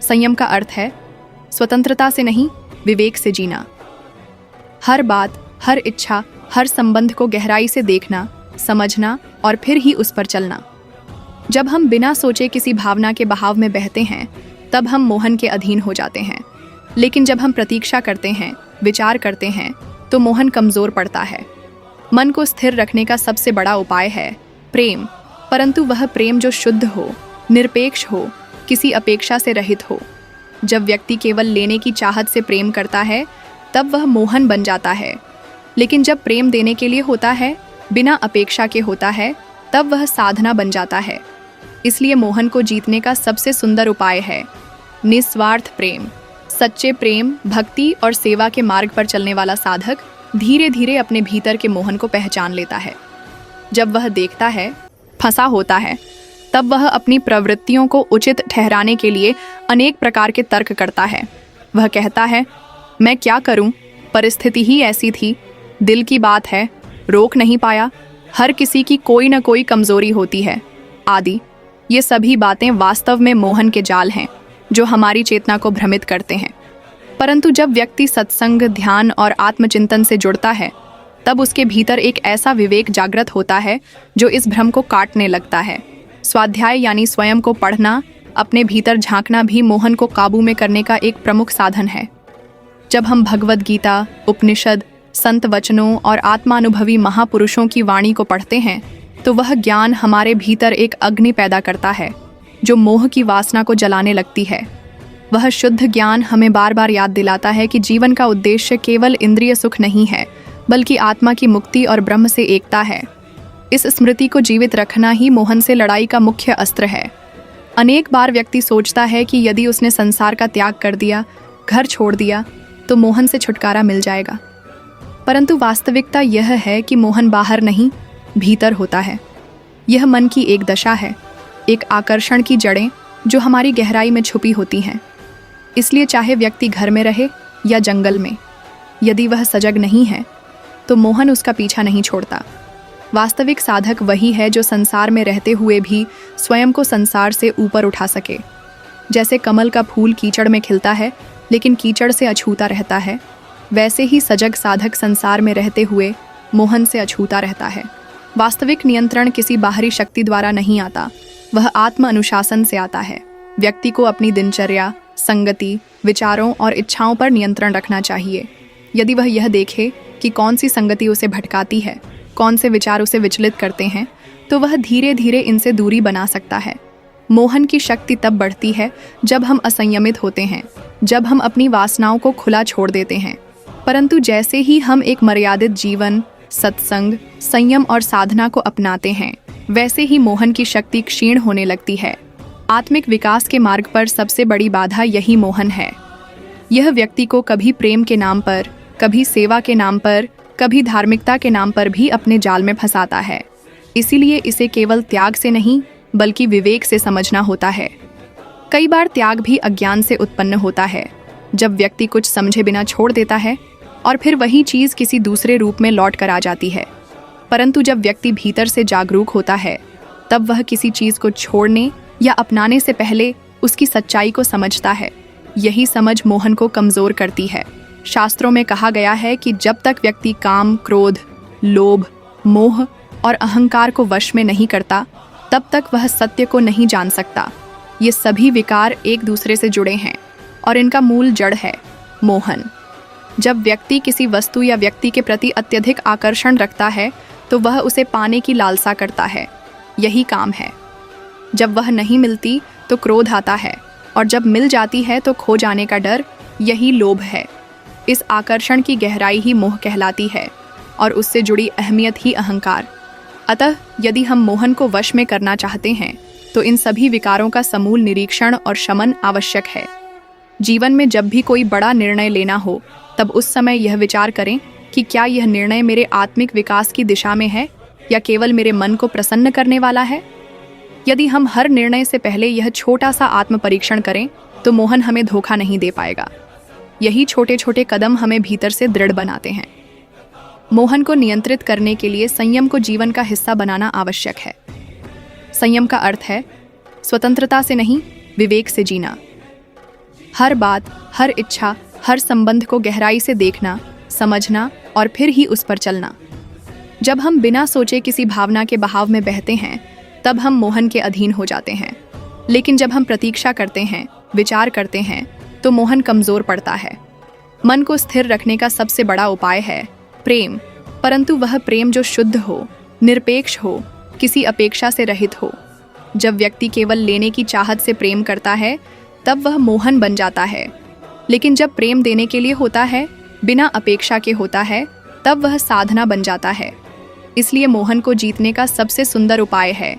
संयम का अर्थ है स्वतंत्रता से नहीं, विवेक से जीना। हर बात, हर इच्छा, हर संबंध को गहराई से देखना, समझना और फिर ही उस पर चलना। जब हम बिना सोचे किसी भावना के बहाव में बहते हैं तब हम मोहन के अधीन हो जाते हैं। लेकिन जब हम प्रतीक्षा करते हैं, विचार करते हैं, तो मोहन कमज़ोर पड़ता है। मन को स्थिर रखने का सबसे बड़ा उपाय है प्रेम, परंतु वह प्रेम जो शुद्ध हो, निरपेक्ष हो, किसी अपेक्षा से रहित हो। जब व्यक्ति केवल लेने की चाहत से प्रेम करता है तब वह मोहन बन जाता है। लेकिन जब प्रेम देने के लिए होता है, बिना अपेक्षा के होता है, तब वह साधना बन जाता है। इसलिए मोहन को जीतने का सबसे सुंदर उपाय है निस्वार्थ प्रेम। सच्चे प्रेम, भक्ति और सेवा के मार्ग पर चलने वाला साधक धीरे धीरे अपने भीतर के मोहन को पहचान लेता है। जब वह देखता है, फंसा होता है, तब वह अपनी प्रवृत्तियों को उचित ठहराने के लिए अनेक प्रकार के तर्क करता है। वह कहता है, मैं क्या करूं, परिस्थिति ही ऐसी थी, दिल की बात है, रोक नहीं पाया, हर किसी की कोई न कोई कमजोरी होती है आदि। ये सभी बातें वास्तव में मोहन के जाल हैं जो हमारी चेतना को भ्रमित करते हैं। परंतु जब व्यक्ति सत्संग, ध्यान और आत्मचिंतन से जुड़ता है तब उसके भीतर एक ऐसा विवेक जागृत होता है जो इस भ्रम को काटने लगता है। स्वाध्याय यानी स्वयं को पढ़ना, अपने भीतर झांकना भी मोहन को काबू में करने का एक प्रमुख साधन है। जब हम भगवद गीता, उपनिषद, संत वचनों और आत्मानुभवी महापुरुषों की वाणी को पढ़ते हैं तो वह ज्ञान हमारे भीतर एक अग्नि पैदा करता है जो मोह की वासना को जलाने लगती है। वह शुद्ध ज्ञान हमें बार बार याद दिलाता है कि जीवन का उद्देश्य केवल इंद्रिय सुख नहीं है, बल्कि आत्मा की मुक्ति और ब्रह्म से एकता है। इस स्मृति को जीवित रखना ही मोहन से लड़ाई का मुख्य अस्त्र है। अनेक बार व्यक्ति सोचता है कि यदि उसने संसार का त्याग कर दिया, घर छोड़ दिया, तो मोहन से छुटकारा मिल जाएगा। परंतु वास्तविकता यह है कि मोहन बाहर नहीं, भीतर होता है। यह मन की एक दशा है, एक आकर्षण की जड़ें जो हमारी गहराई में छुपी होती हैं। इसलिए चाहे व्यक्ति घर में रहे या जंगल में, यदि वह सजग नहीं है तो मोहन उसका पीछा नहीं छोड़ता। वास्तविक साधक वही है जो संसार में रहते हुए भी स्वयं को संसार से ऊपर उठा सके। जैसे कमल का फूल कीचड़ में खिलता है लेकिन कीचड़ से अछूता रहता है, वैसे ही सजग साधक संसार में रहते हुए मोहन से अछूता रहता है। वास्तविक नियंत्रण किसी बाहरी शक्ति द्वारा नहीं आता, वह आत्म अनुशासन से आता है। व्यक्ति को अपनी दिनचर्या, संगति, विचारों और इच्छाओं पर नियंत्रण रखना चाहिए। यदि वह यह देखे कि कौन सी संगति उसे भटकाती है, कौन से विचार उसे विचलित करते हैं, तो वह धीरे धीरे इनसे दूरी बना सकता है। मोहन की शक्ति तब बढ़ती है जब हम असंयमित होते हैं, जब हम अपनी वासनाओं को खुला छोड़ देते हैं। परंतु जैसे ही हम एक मर्यादित जीवन, सत्संग, संयम और साधना को अपनाते हैं, वैसे ही मोहन की शक्ति क्षीण होने लगती है। आत्मिक विकास के मार्ग पर सबसे बड़ी बाधा यही मोहन है। यह व्यक्ति को कभी प्रेम के नाम पर, कभी सेवा के नाम पर, कभी धार्मिकता के नाम पर भी अपने जाल में फंसाता है। इसीलिए इसे केवल त्याग से नहीं बल्कि विवेक से समझना होता है। कई बार त्याग भी अज्ञान से उत्पन्न होता है, जब व्यक्ति कुछ समझे बिना छोड़ देता है और फिर वही चीज़ किसी दूसरे रूप में लौट कर आ जाती है। परंतु जब व्यक्ति भीतर से जागरूक होता है, तब वह किसी चीज़ को छोड़ने या अपनाने से पहले उसकी सच्चाई को समझता है। यही समझ मोहन को कमज़ोर करती है। शास्त्रों में कहा गया है कि जब तक व्यक्ति काम, क्रोध, लोभ, मोह और अहंकार को वश में नहीं करता, तब तक वह सत्य को नहीं जान सकता। ये सभी विकार एक दूसरे से जुड़े हैं और इनका मूल जड़ है मोहन। जब व्यक्ति किसी वस्तु या व्यक्ति के प्रति अत्यधिक आकर्षण रखता है तो वह उसे पाने की लालसा करता है, यही काम है। जब वह नहीं मिलती तो क्रोध आता है और जब मिल जाती है तो खो जाने का डर, यही लोभ है। इस आकर्षण की गहराई ही मोह कहलाती है और उससे जुड़ी अहमियत ही अहंकार। अतः यदि हम मोहन को वश में करना चाहते हैं तो इन सभी विकारों का समूल निरीक्षण और शमन आवश्यक है। जीवन में जब भी कोई बड़ा निर्णय लेना हो, तब उस समय यह विचार करें कि क्या यह निर्णय मेरे आत्मिक विकास की दिशा में है या केवल मेरे मन को प्रसन्न करने वाला है। यदि हम हर निर्णय से पहले यह छोटा सा आत्म परीक्षण करें तो मोहन हमें धोखा नहीं दे पाएगा। यही छोटे छोटे कदम हमें भीतर से दृढ़ बनाते हैं। मोहन को नियंत्रित करने के लिए संयम को जीवन का हिस्सा बनाना आवश्यक है। संयम का अर्थ है स्वतंत्रता से नहीं, विवेक से जीना। हर बात, हर इच्छा, हर संबंध को गहराई से देखना, समझना और फिर ही उस पर चलना। जब हम बिना सोचे किसी भावना के बहाव में बहते हैं, तब हम मोहन के अधीन हो जाते हैं। लेकिन जब हम प्रतीक्षा करते हैं, विचार करते हैं, तो मोहन कमजोर पड़ता है। मन को स्थिर रखने का सबसे बड़ा उपाय है प्रेम, परंतु वह प्रेम जो शुद्ध हो, निरपेक्ष हो, किसी अपेक्षा से रहित हो। जब व्यक्ति केवल लेने की चाहत से प्रेम करता है, तब वह मोहन बन जाता है। लेकिन जब प्रेम देने के लिए होता है, बिना अपेक्षा के होता है, तब वह साधना बन जाता है। इसलिए मोहन को जीतने का सबसे सुंदर उपाय है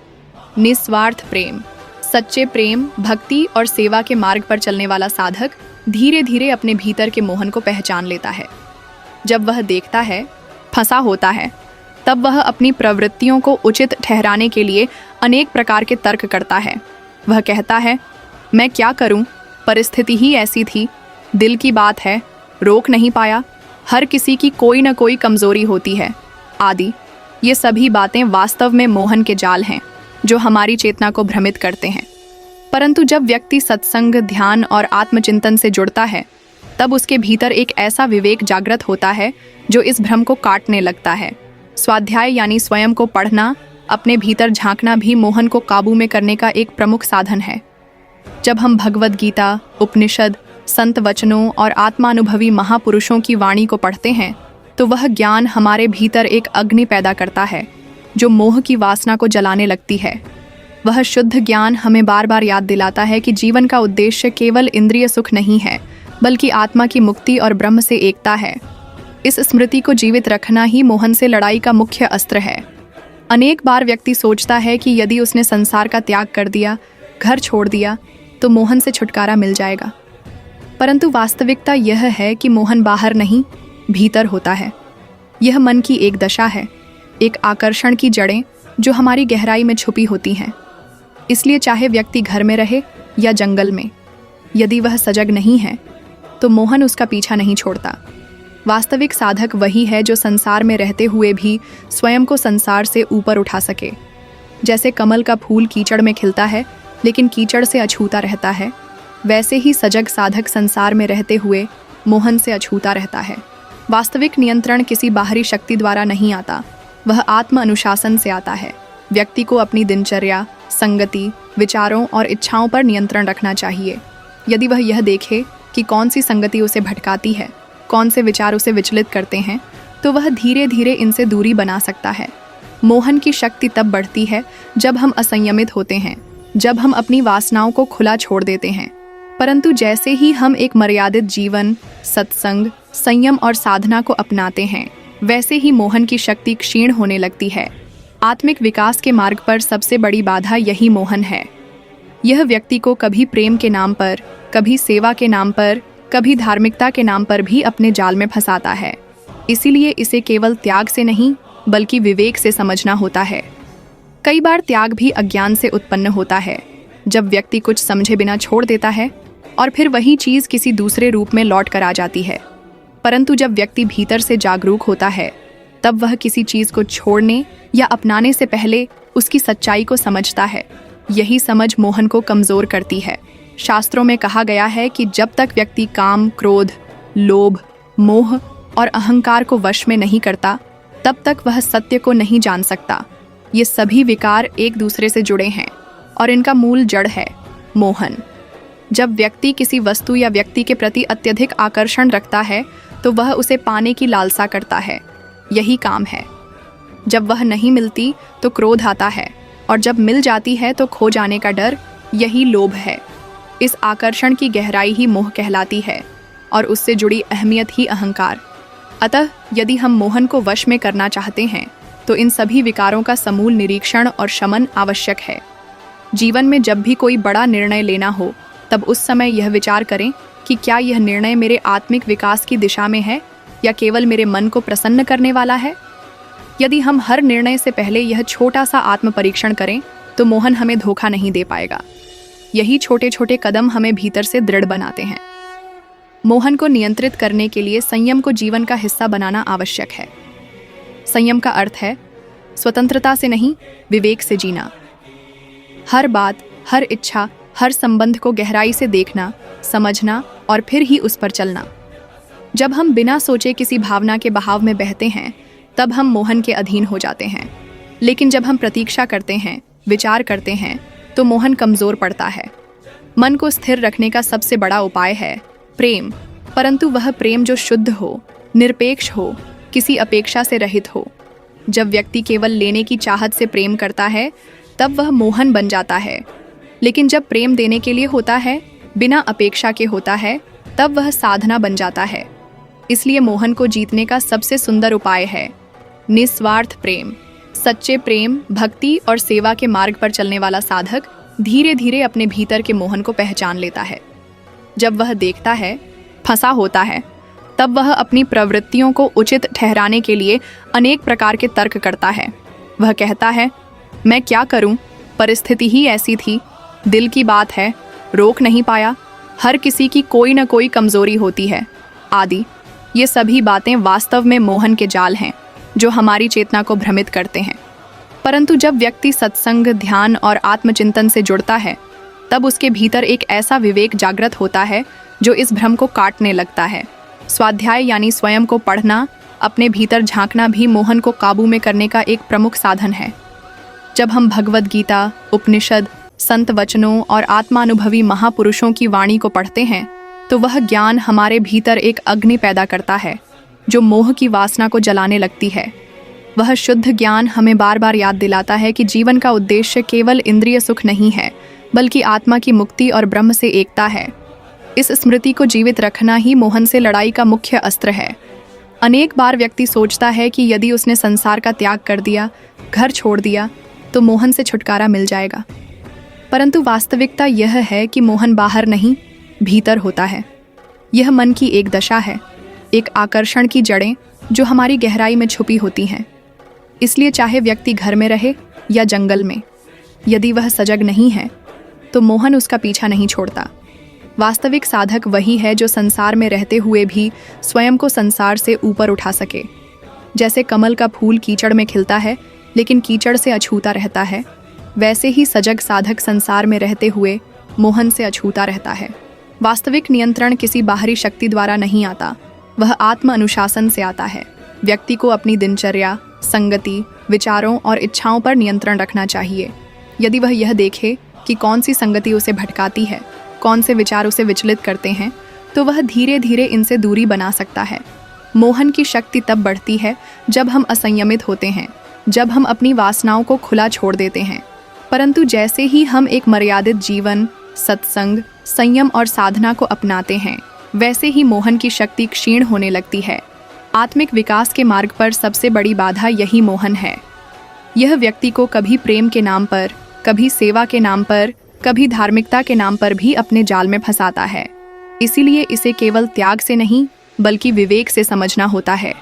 निस्वार्थ प्रेम। सच्चे प्रेम, भक्ति और सेवा के मार्ग पर चलने वाला साधक धीरे धीरे अपने भीतर के मोहन को पहचान लेता है। जब वह देखता है, फंसा होता है, तब वह अपनी प्रवृत्तियों को उचित ठहराने के लिए अनेक प्रकार के तर्क करता है। वह कहता है, मैं क्या करूं, परिस्थिति ही ऐसी थी, दिल की बात है, रोक नहीं पाया, हर किसी की कोई न कोई कमजोरी होती है आदि। ये सभी बातें वास्तव में मोहन के जाल हैं जो हमारी चेतना को भ्रमित करते हैं। परंतु जब व्यक्ति सत्संग, ध्यान और आत्मचिंतन से जुड़ता है, तब उसके भीतर एक ऐसा विवेक जागृत होता है जो इस भ्रम को काटने लगता है। स्वाध्याय यानी स्वयं को पढ़ना, अपने भीतर झांकना भी मोहन को काबू में करने का एक प्रमुख साधन है। जब हम भगवद गीता, उपनिषद, संत वचनों और आत्मानुभवी महापुरुषों की वाणी को पढ़ते हैं तो वह ज्ञान हमारे भीतर एक अग्नि पैदा करता है जो मोह की वासना को जलाने लगती है। वह शुद्ध ज्ञान हमें बार बार याद दिलाता है कि जीवन का उद्देश्य केवल इंद्रिय सुख नहीं है, बल्कि आत्मा की मुक्ति और ब्रह्म से एकता है। इस स्मृति को जीवित रखना ही मोहन से लड़ाई का मुख्य अस्त्र है। अनेक बार व्यक्ति सोचता है कि यदि उसने संसार का त्याग कर दिया, घर छोड़ दिया, तो मोहन से छुटकारा मिल जाएगा। परंतु वास्तविकता यह है कि मोहन बाहर नहीं, भीतर होता है। यह मन की एक दशा है, एक आकर्षण की जड़ें जो हमारी गहराई में छुपी होती हैं। इसलिए चाहे व्यक्ति घर में रहे या जंगल में, यदि वह सजग नहीं है तो मोहन उसका पीछा नहीं छोड़ता। वास्तविक साधक वही है जो संसार में रहते हुए भी स्वयं को संसार से ऊपर उठा सके। जैसे कमल का फूल कीचड़ में खिलता है लेकिन कीचड़ से अछूता रहता है, वैसे ही सजग साधक संसार में रहते हुए मोहन से अछूता रहता है। वास्तविक नियंत्रण किसी बाहरी शक्ति द्वारा नहीं आता, वह आत्म अनुशासन से आता है। व्यक्ति को अपनी दिनचर्या, संगति, विचारों और इच्छाओं पर नियंत्रण रखना चाहिए। यदि वह यह देखे कि कौन सी संगति उसे भटकाती है, कौन से विचार उसे विचलित करते हैं, तो वह धीरे धीरे इनसे दूरी बना सकता है। मोहन की शक्ति तब बढ़ती है जब हम असंयमित होते हैं, जब हम अपनी वासनाओं को खुला छोड़ देते हैं। परंतु जैसे ही हम एक मर्यादित जीवन, सत्संग, संयम और साधना को अपनाते हैं, वैसे ही मोहन की शक्ति क्षीण होने लगती है। आत्मिक विकास के मार्ग पर सबसे बड़ी बाधा यही मोहन है। यह व्यक्ति को कभी प्रेम के नाम पर, कभी सेवा के नाम पर, कभी धार्मिकता के नाम पर भी अपने जाल में फंसाता है। इसीलिए इसे केवल त्याग से नहीं बल्कि विवेक से समझना होता है। कई बार त्याग भी अज्ञान से उत्पन्न होता है, जब व्यक्ति कुछ समझे बिना छोड़ देता है और फिर वही चीज़ किसी दूसरे रूप में लौट कर आ जाती है। परंतु जब व्यक्ति भीतर से जागरूक होता है, तब वह किसी चीज़ को छोड़ने या अपनाने से पहले उसकी सच्चाई को समझता है। यही समझ मोहन को कमज़ोर करती है। शास्त्रों में कहा गया है कि जब तक व्यक्ति काम, क्रोध, लोभ, मोह और अहंकार को वश में नहीं करता, तब तक वह सत्य को नहीं जान सकता। ये सभी विकार एक दूसरे से जुड़े हैं और इनका मूल जड़ है मोहन। जब व्यक्ति किसी वस्तु या व्यक्ति के प्रति अत्यधिक आकर्षण रखता है तो वह उसे पाने की लालसा करता है। यही काम है। जब वह नहीं मिलती तो क्रोध आता है और जब मिल जाती है तो खो जाने का डर, यही लोभ है। इस आकर्षण की गहराई ही मोह कहलाती है और उससे जुड़ी अहमियत ही अहंकार। अतः यदि हम मोहन को वश में करना चाहते हैं तो इन सभी विकारों का समूल निरीक्षण और शमन आवश्यक है। जीवन में जब भी कोई बड़ा निर्णय लेना हो, तब उस समय यह विचार करें कि क्या यह निर्णय मेरे आत्मिक विकास की दिशा में है या केवल मेरे मन को प्रसन्न करने वाला है। यदि हम हर निर्णय से पहले यह छोटा सा आत्म परीक्षण करें तो मोहन हमें धोखा नहीं दे पाएगा। यही छोटे छोटे कदम हमें भीतर से दृढ़ बनाते हैं। मोहन को नियंत्रित करने के लिए संयम को जीवन का हिस्सा बनाना आवश्यक है। संयम का अर्थ है स्वतंत्रता से नहीं, विवेक से जीना। हर बात, हर इच्छा, हर संबंध को गहराई से देखना, समझना और फिर ही उस पर चलना। जब हम बिना सोचे किसी भावना के बहाव में बहते हैं, तब हम मोहन के अधीन हो जाते हैं। लेकिन जब हम प्रतीक्षा करते हैं, विचार करते हैं, तो मोहन कमजोर पड़ता है। मन को स्थिर रखने का सबसे बड़ा उपाय है प्रेम, परंतु वह प्रेम जो शुद्ध हो, निरपेक्ष हो, किसी अपेक्षा से रहित हो। जब व्यक्ति केवल लेने की चाहत से प्रेम करता है, तब वह मोहन बन जाता है। लेकिन जब प्रेम देने के लिए होता है, बिना अपेक्षा के होता है, तब वह साधना बन जाता है। इसलिए मोहन को जीतने का सबसे सुंदर उपाय है निस्वार्थ प्रेम। सच्चे प्रेम, भक्ति और सेवा के मार्ग पर चलने वाला साधक धीरे धीरे अपने भीतर के मोहन को पहचान लेता है। जब वह देखता है, फंसा होता है, तब वह अपनी प्रवृत्तियों को उचित ठहराने के लिए अनेक प्रकार के तर्क करता है। वह कहता है, मैं क्या करूं, परिस्थिति ही ऐसी थी, दिल की बात है, रोक नहीं पाया, हर किसी की कोई न कोई कमजोरी होती है आदि। ये सभी बातें वास्तव में मोहन के जाल हैं जो हमारी चेतना को भ्रमित करते हैं। परंतु जब व्यक्ति सत्संग, ध्यान और आत्मचिंतन से जुड़ता है, तब उसके भीतर एक ऐसा विवेक जागृत होता है जो इस भ्रम को काटने लगता है। स्वाध्याय यानी स्वयं को पढ़ना, अपने भीतर झांकना भी मोहन को काबू में करने का एक प्रमुख साधन है। जब हम भगवद गीता, उपनिषद, संत वचनों और आत्मानुभवी महापुरुषों की वाणी को पढ़ते हैं तो वह ज्ञान हमारे भीतर एक अग्नि पैदा करता है जो मोह की वासना को जलाने लगती है। वह शुद्ध ज्ञान हमें बार बार याद दिलाता है कि जीवन का उद्देश्य केवल इंद्रिय सुख नहीं है, बल्कि आत्मा की मुक्ति और ब्रह्म से एकता है। इस स्मृति को जीवित रखना ही मोहन से लड़ाई का मुख्य अस्त्र है। अनेक बार व्यक्ति सोचता है कि यदि उसने संसार का त्याग कर दिया, घर छोड़ दिया, तो मोहन से छुटकारा मिल जाएगा। परंतु वास्तविकता यह है कि मोहन बाहर नहीं, भीतर होता है। यह मन की एक दशा है, एक आकर्षण की जड़ें जो हमारी गहराई में छुपी होती हैं। इसलिए चाहे व्यक्ति घर में रहे या जंगल में, यदि वह सजग नहीं है तो मोहन उसका पीछा नहीं छोड़ता। वास्तविक साधक वही है जो संसार में रहते हुए भी स्वयं को संसार से ऊपर उठा सके। जैसे कमल का फूल कीचड़ में खिलता है लेकिन कीचड़ से अछूता रहता है, वैसे ही सजग साधक संसार में रहते हुए मोहन से अछूता रहता है। वास्तविक नियंत्रण किसी बाहरी शक्ति द्वारा नहीं आता, वह आत्म अनुशासन से आता है। व्यक्ति को अपनी दिनचर्या, संगति, विचारों और इच्छाओं पर नियंत्रण रखना चाहिए। यदि वह यह देखे कि कौन सी संगति उसे भटकाती है, कौन से विचार उसे विचलित करते हैं, तो वह धीरे धीरे इनसे दूरी बना सकता है। मोहन की शक्ति तब बढ़ती है जब हम असंयमित होते हैं, जब हम अपनी वासनाओं को खुला छोड़ देते हैं। परंतु जैसे ही हम एक मर्यादित जीवन, सत्संग, संयम और साधना को अपनाते हैं, वैसे ही मोहन की शक्ति क्षीण होने लगती है। आत्मिक विकास के मार्ग पर सबसे बड़ी बाधा यही मोहन है। यह व्यक्ति को कभी प्रेम के नाम पर, कभी सेवा के नाम पर, कभी धार्मिकता के नाम पर भी अपने जाल में फंसाता है। इसीलिए इसे केवल त्याग से नहीं बल्कि विवेक से समझना होता है।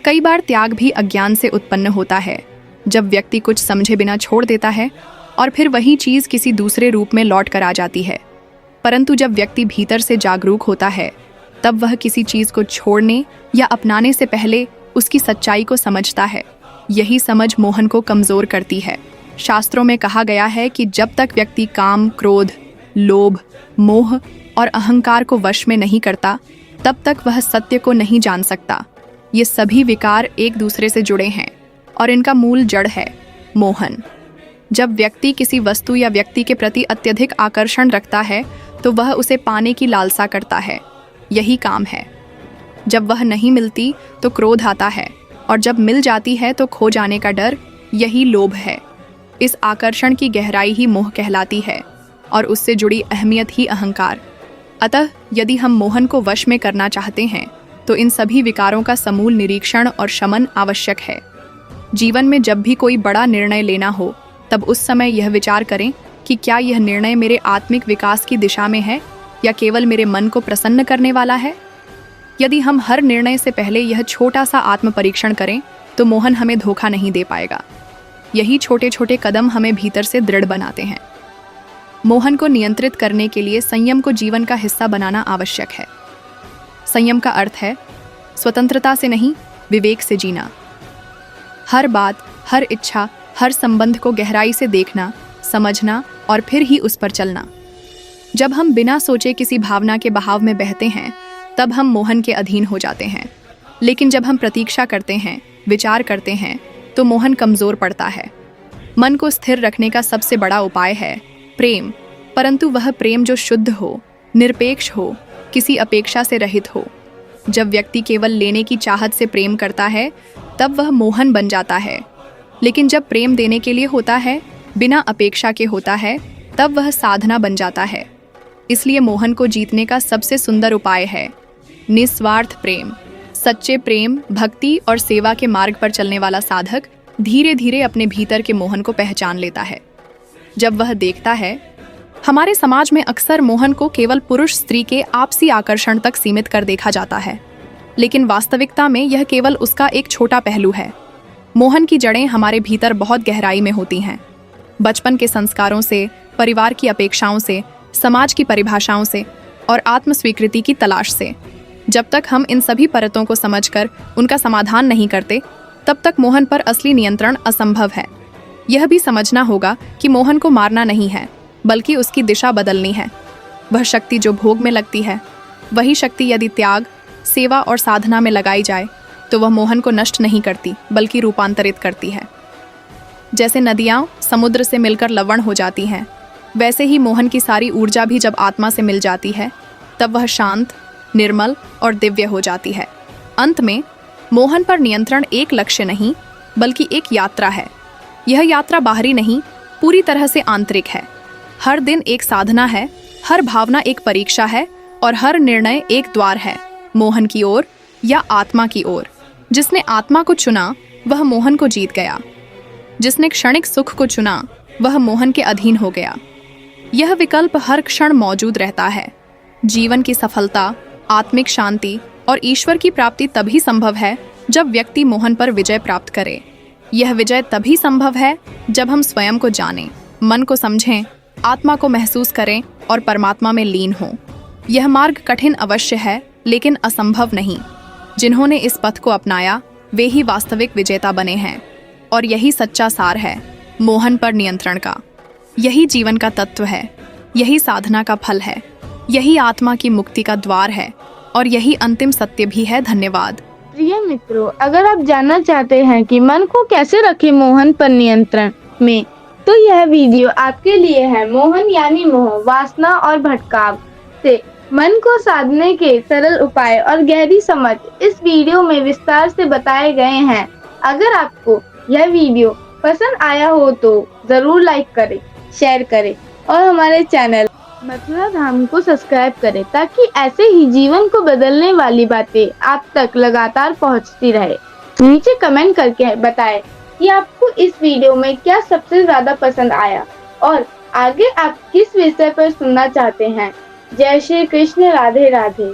कई बार त्याग भी अज्ञान से उत्पन्न होता है, जब व्यक्ति कुछ समझे बिना छोड़ देता है और फिर वही चीज किसी दूसरे रूप में लौट कर आ जाती है। परंतु जब व्यक्ति भीतर से जागरूक होता है, तब वह किसी चीज को छोड़ने या अपनाने से पहले उसकी सच्चाई को समझता है। यही समझ मोहन को कमजोर करती है। शास्त्रों में कहा गया है कि जब तक व्यक्ति काम, क्रोध, लोभ, मोह और अहंकार को वश में नहीं करता, तब तक वह सत्य को नहीं जान सकता। ये सभी विकार एक दूसरे से जुड़े हैं और इनका मूल जड़ है मोहन। जब व्यक्ति किसी वस्तु या व्यक्ति के प्रति अत्यधिक आकर्षण रखता है तो वह उसे पाने की लालसा करता है, यही काम है। जब वह नहीं मिलती तो क्रोध आता है और जब मिल जाती है तो खो जाने का डर, यही लोभ है। इस आकर्षण की गहराई ही मोह कहलाती है और उससे जुड़ी अहमियत ही अहंकार। अतः यदि हम मोहन को वश में करना चाहते हैं तो इन सभी विकारों का समूल निरीक्षण और शमन आवश्यक है। जीवन में जब भी कोई बड़ा निर्णय लेना हो, तब उस समय यह विचार करें कि क्या यह निर्णय मेरे आत्मिक विकास की दिशा में है या केवल मेरे मन को प्रसन्न करने वाला है। यदि हम हर निर्णय से पहले यह छोटा सा आत्म परीक्षण करें तो मोहन हमें धोखा नहीं दे पाएगा। यही छोटे छोटे कदम हमें भीतर से दृढ़ बनाते हैं। मोहन को नियंत्रित करने के लिए संयम को जीवन का हिस्सा बनाना आवश्यक है। संयम का अर्थ है स्वतंत्रता से नहीं, विवेक से जीना। हर बात, हर इच्छा, हर संबंध को गहराई से देखना, समझना और फिर ही उस पर चलना। जब हम बिना सोचे किसी भावना के बहाव में बहते हैं, तब हम मोहन के अधीन हो जाते हैं। लेकिन जब हम प्रतीक्षा करते हैं, विचार करते हैं, तो मोहन कमजोर पड़ता है। मन को स्थिर रखने का सबसे बड़ा उपाय है प्रेम, परंतु वह प्रेम जो शुद्ध हो, निरपेक्ष हो, किसी अपेक्षा से रहित हो। जब व्यक्ति केवल लेने की चाहत से प्रेम करता है, तब वह मोहन बन जाता है। लेकिन जब प्रेम देने के लिए होता है, बिना अपेक्षा के होता है, तब वह साधना बन जाता है। इसलिए मोहन को जीतने का सबसे सुंदर उपाय है निस्वार्थ प्रेम। सच्चे प्रेम, भक्ति और सेवा के मार्ग पर चलने वाला साधक धीरे धीरे अपने भीतर के मोहन को पहचान लेता है। जब वह देखता है, हमारे समाज में अक्सर मोहन को केवल पुरुष स्त्री के आपसी आकर्षण तक सीमित कर देखा जाता है, लेकिन वास्तविकता में यह केवल उसका एक छोटा पहलू है। मोहन की जड़ें हमारे भीतर बहुत गहराई में होती हैं। बचपन के संस्कारों से, परिवार की अपेक्षाओं से, समाज की परिभाषाओं से और आत्म स्वीकृति की तलाश से। जब तक हम इन सभी परतों को समझकर उनका समाधान नहीं करते, तब तक मोहन पर असली नियंत्रण असंभव है। यह भी समझना होगा कि मोहन को मारना नहीं है, बल्कि उसकी दिशा बदलनी है। वह शक्ति जो भोग में लगती है, वही शक्ति यदि त्याग, सेवा और साधना में लगाई जाए तो वह मोहन को नष्ट नहीं करती बल्कि रूपांतरित करती है। जैसे नदियाँ समुद्र से मिलकर लवण हो जाती हैं, वैसे ही मोहन की सारी ऊर्जा भी जब आत्मा से मिल जाती है तब वह शांत, निर्मल और दिव्य हो जाती है। अंत में मोहन पर नियंत्रण एक लक्ष्य नहीं बल्कि एक यात्रा है। यह यात्रा बाहरी नहीं, पूरी तरह से आंतरिक है। हर दिन एक साधना है, हर भावना एक परीक्षा है और हर निर्णय एक द्वार है, मोहन की ओर या आत्मा की ओर। जिसने आत्मा को चुना वह मोहन को जीत गया। जिसने क्षणिक सुख को चुना वह मोहन के अधीन हो गया। यह विकल्प हर क्षण मौजूद रहता है। जीवन की सफलता, आत्मिक शांति और ईश्वर की प्राप्ति तभी संभव है जब व्यक्ति मोहन पर विजय प्राप्त करे। यह विजय तभी संभव है जब हम स्वयं को जानें, मन को समझें, आत्मा को महसूस करें और परमात्मा में लीन हों। यह मार्ग कठिन अवश्य है लेकिन असंभव नहीं। जिन्होंने इस पथ को अपनाया वे ही वास्तविक विजेता बने हैं। और यही सच्चा सार है मोहन पर नियंत्रण का। यही जीवन का तत्व है, यही साधना का फल है, यही आत्मा की मुक्ति का द्वार है और यही अंतिम सत्य भी है। धन्यवाद। प्रिय मित्रों, अगर आप जानना चाहते हैं कि मन को कैसे रखें मोहन पर नियंत्रण में, तो यह वीडियो आपके लिए है। मोहन यानी मोह, वासना और भटकाव से मन को साधने के सरल उपाय और गहरी समझ इस वीडियो में विस्तार से बताए गए हैं। अगर आपको यह वीडियो पसंद आया हो तो जरूर लाइक करें, शेयर करें और हमारे चैनल मथुरा धाम को सब्सक्राइब करें ताकि ऐसे ही जीवन को बदलने वाली बातें आप तक लगातार पहुंचती रहे। नीचे कमेंट करके बताएं कि आपको इस वीडियो में क्या सबसे ज्यादा पसंद आया और आगे आप किस विषय पर सुनना चाहते हैं। जय श्री कृष्ण, राधे राधे।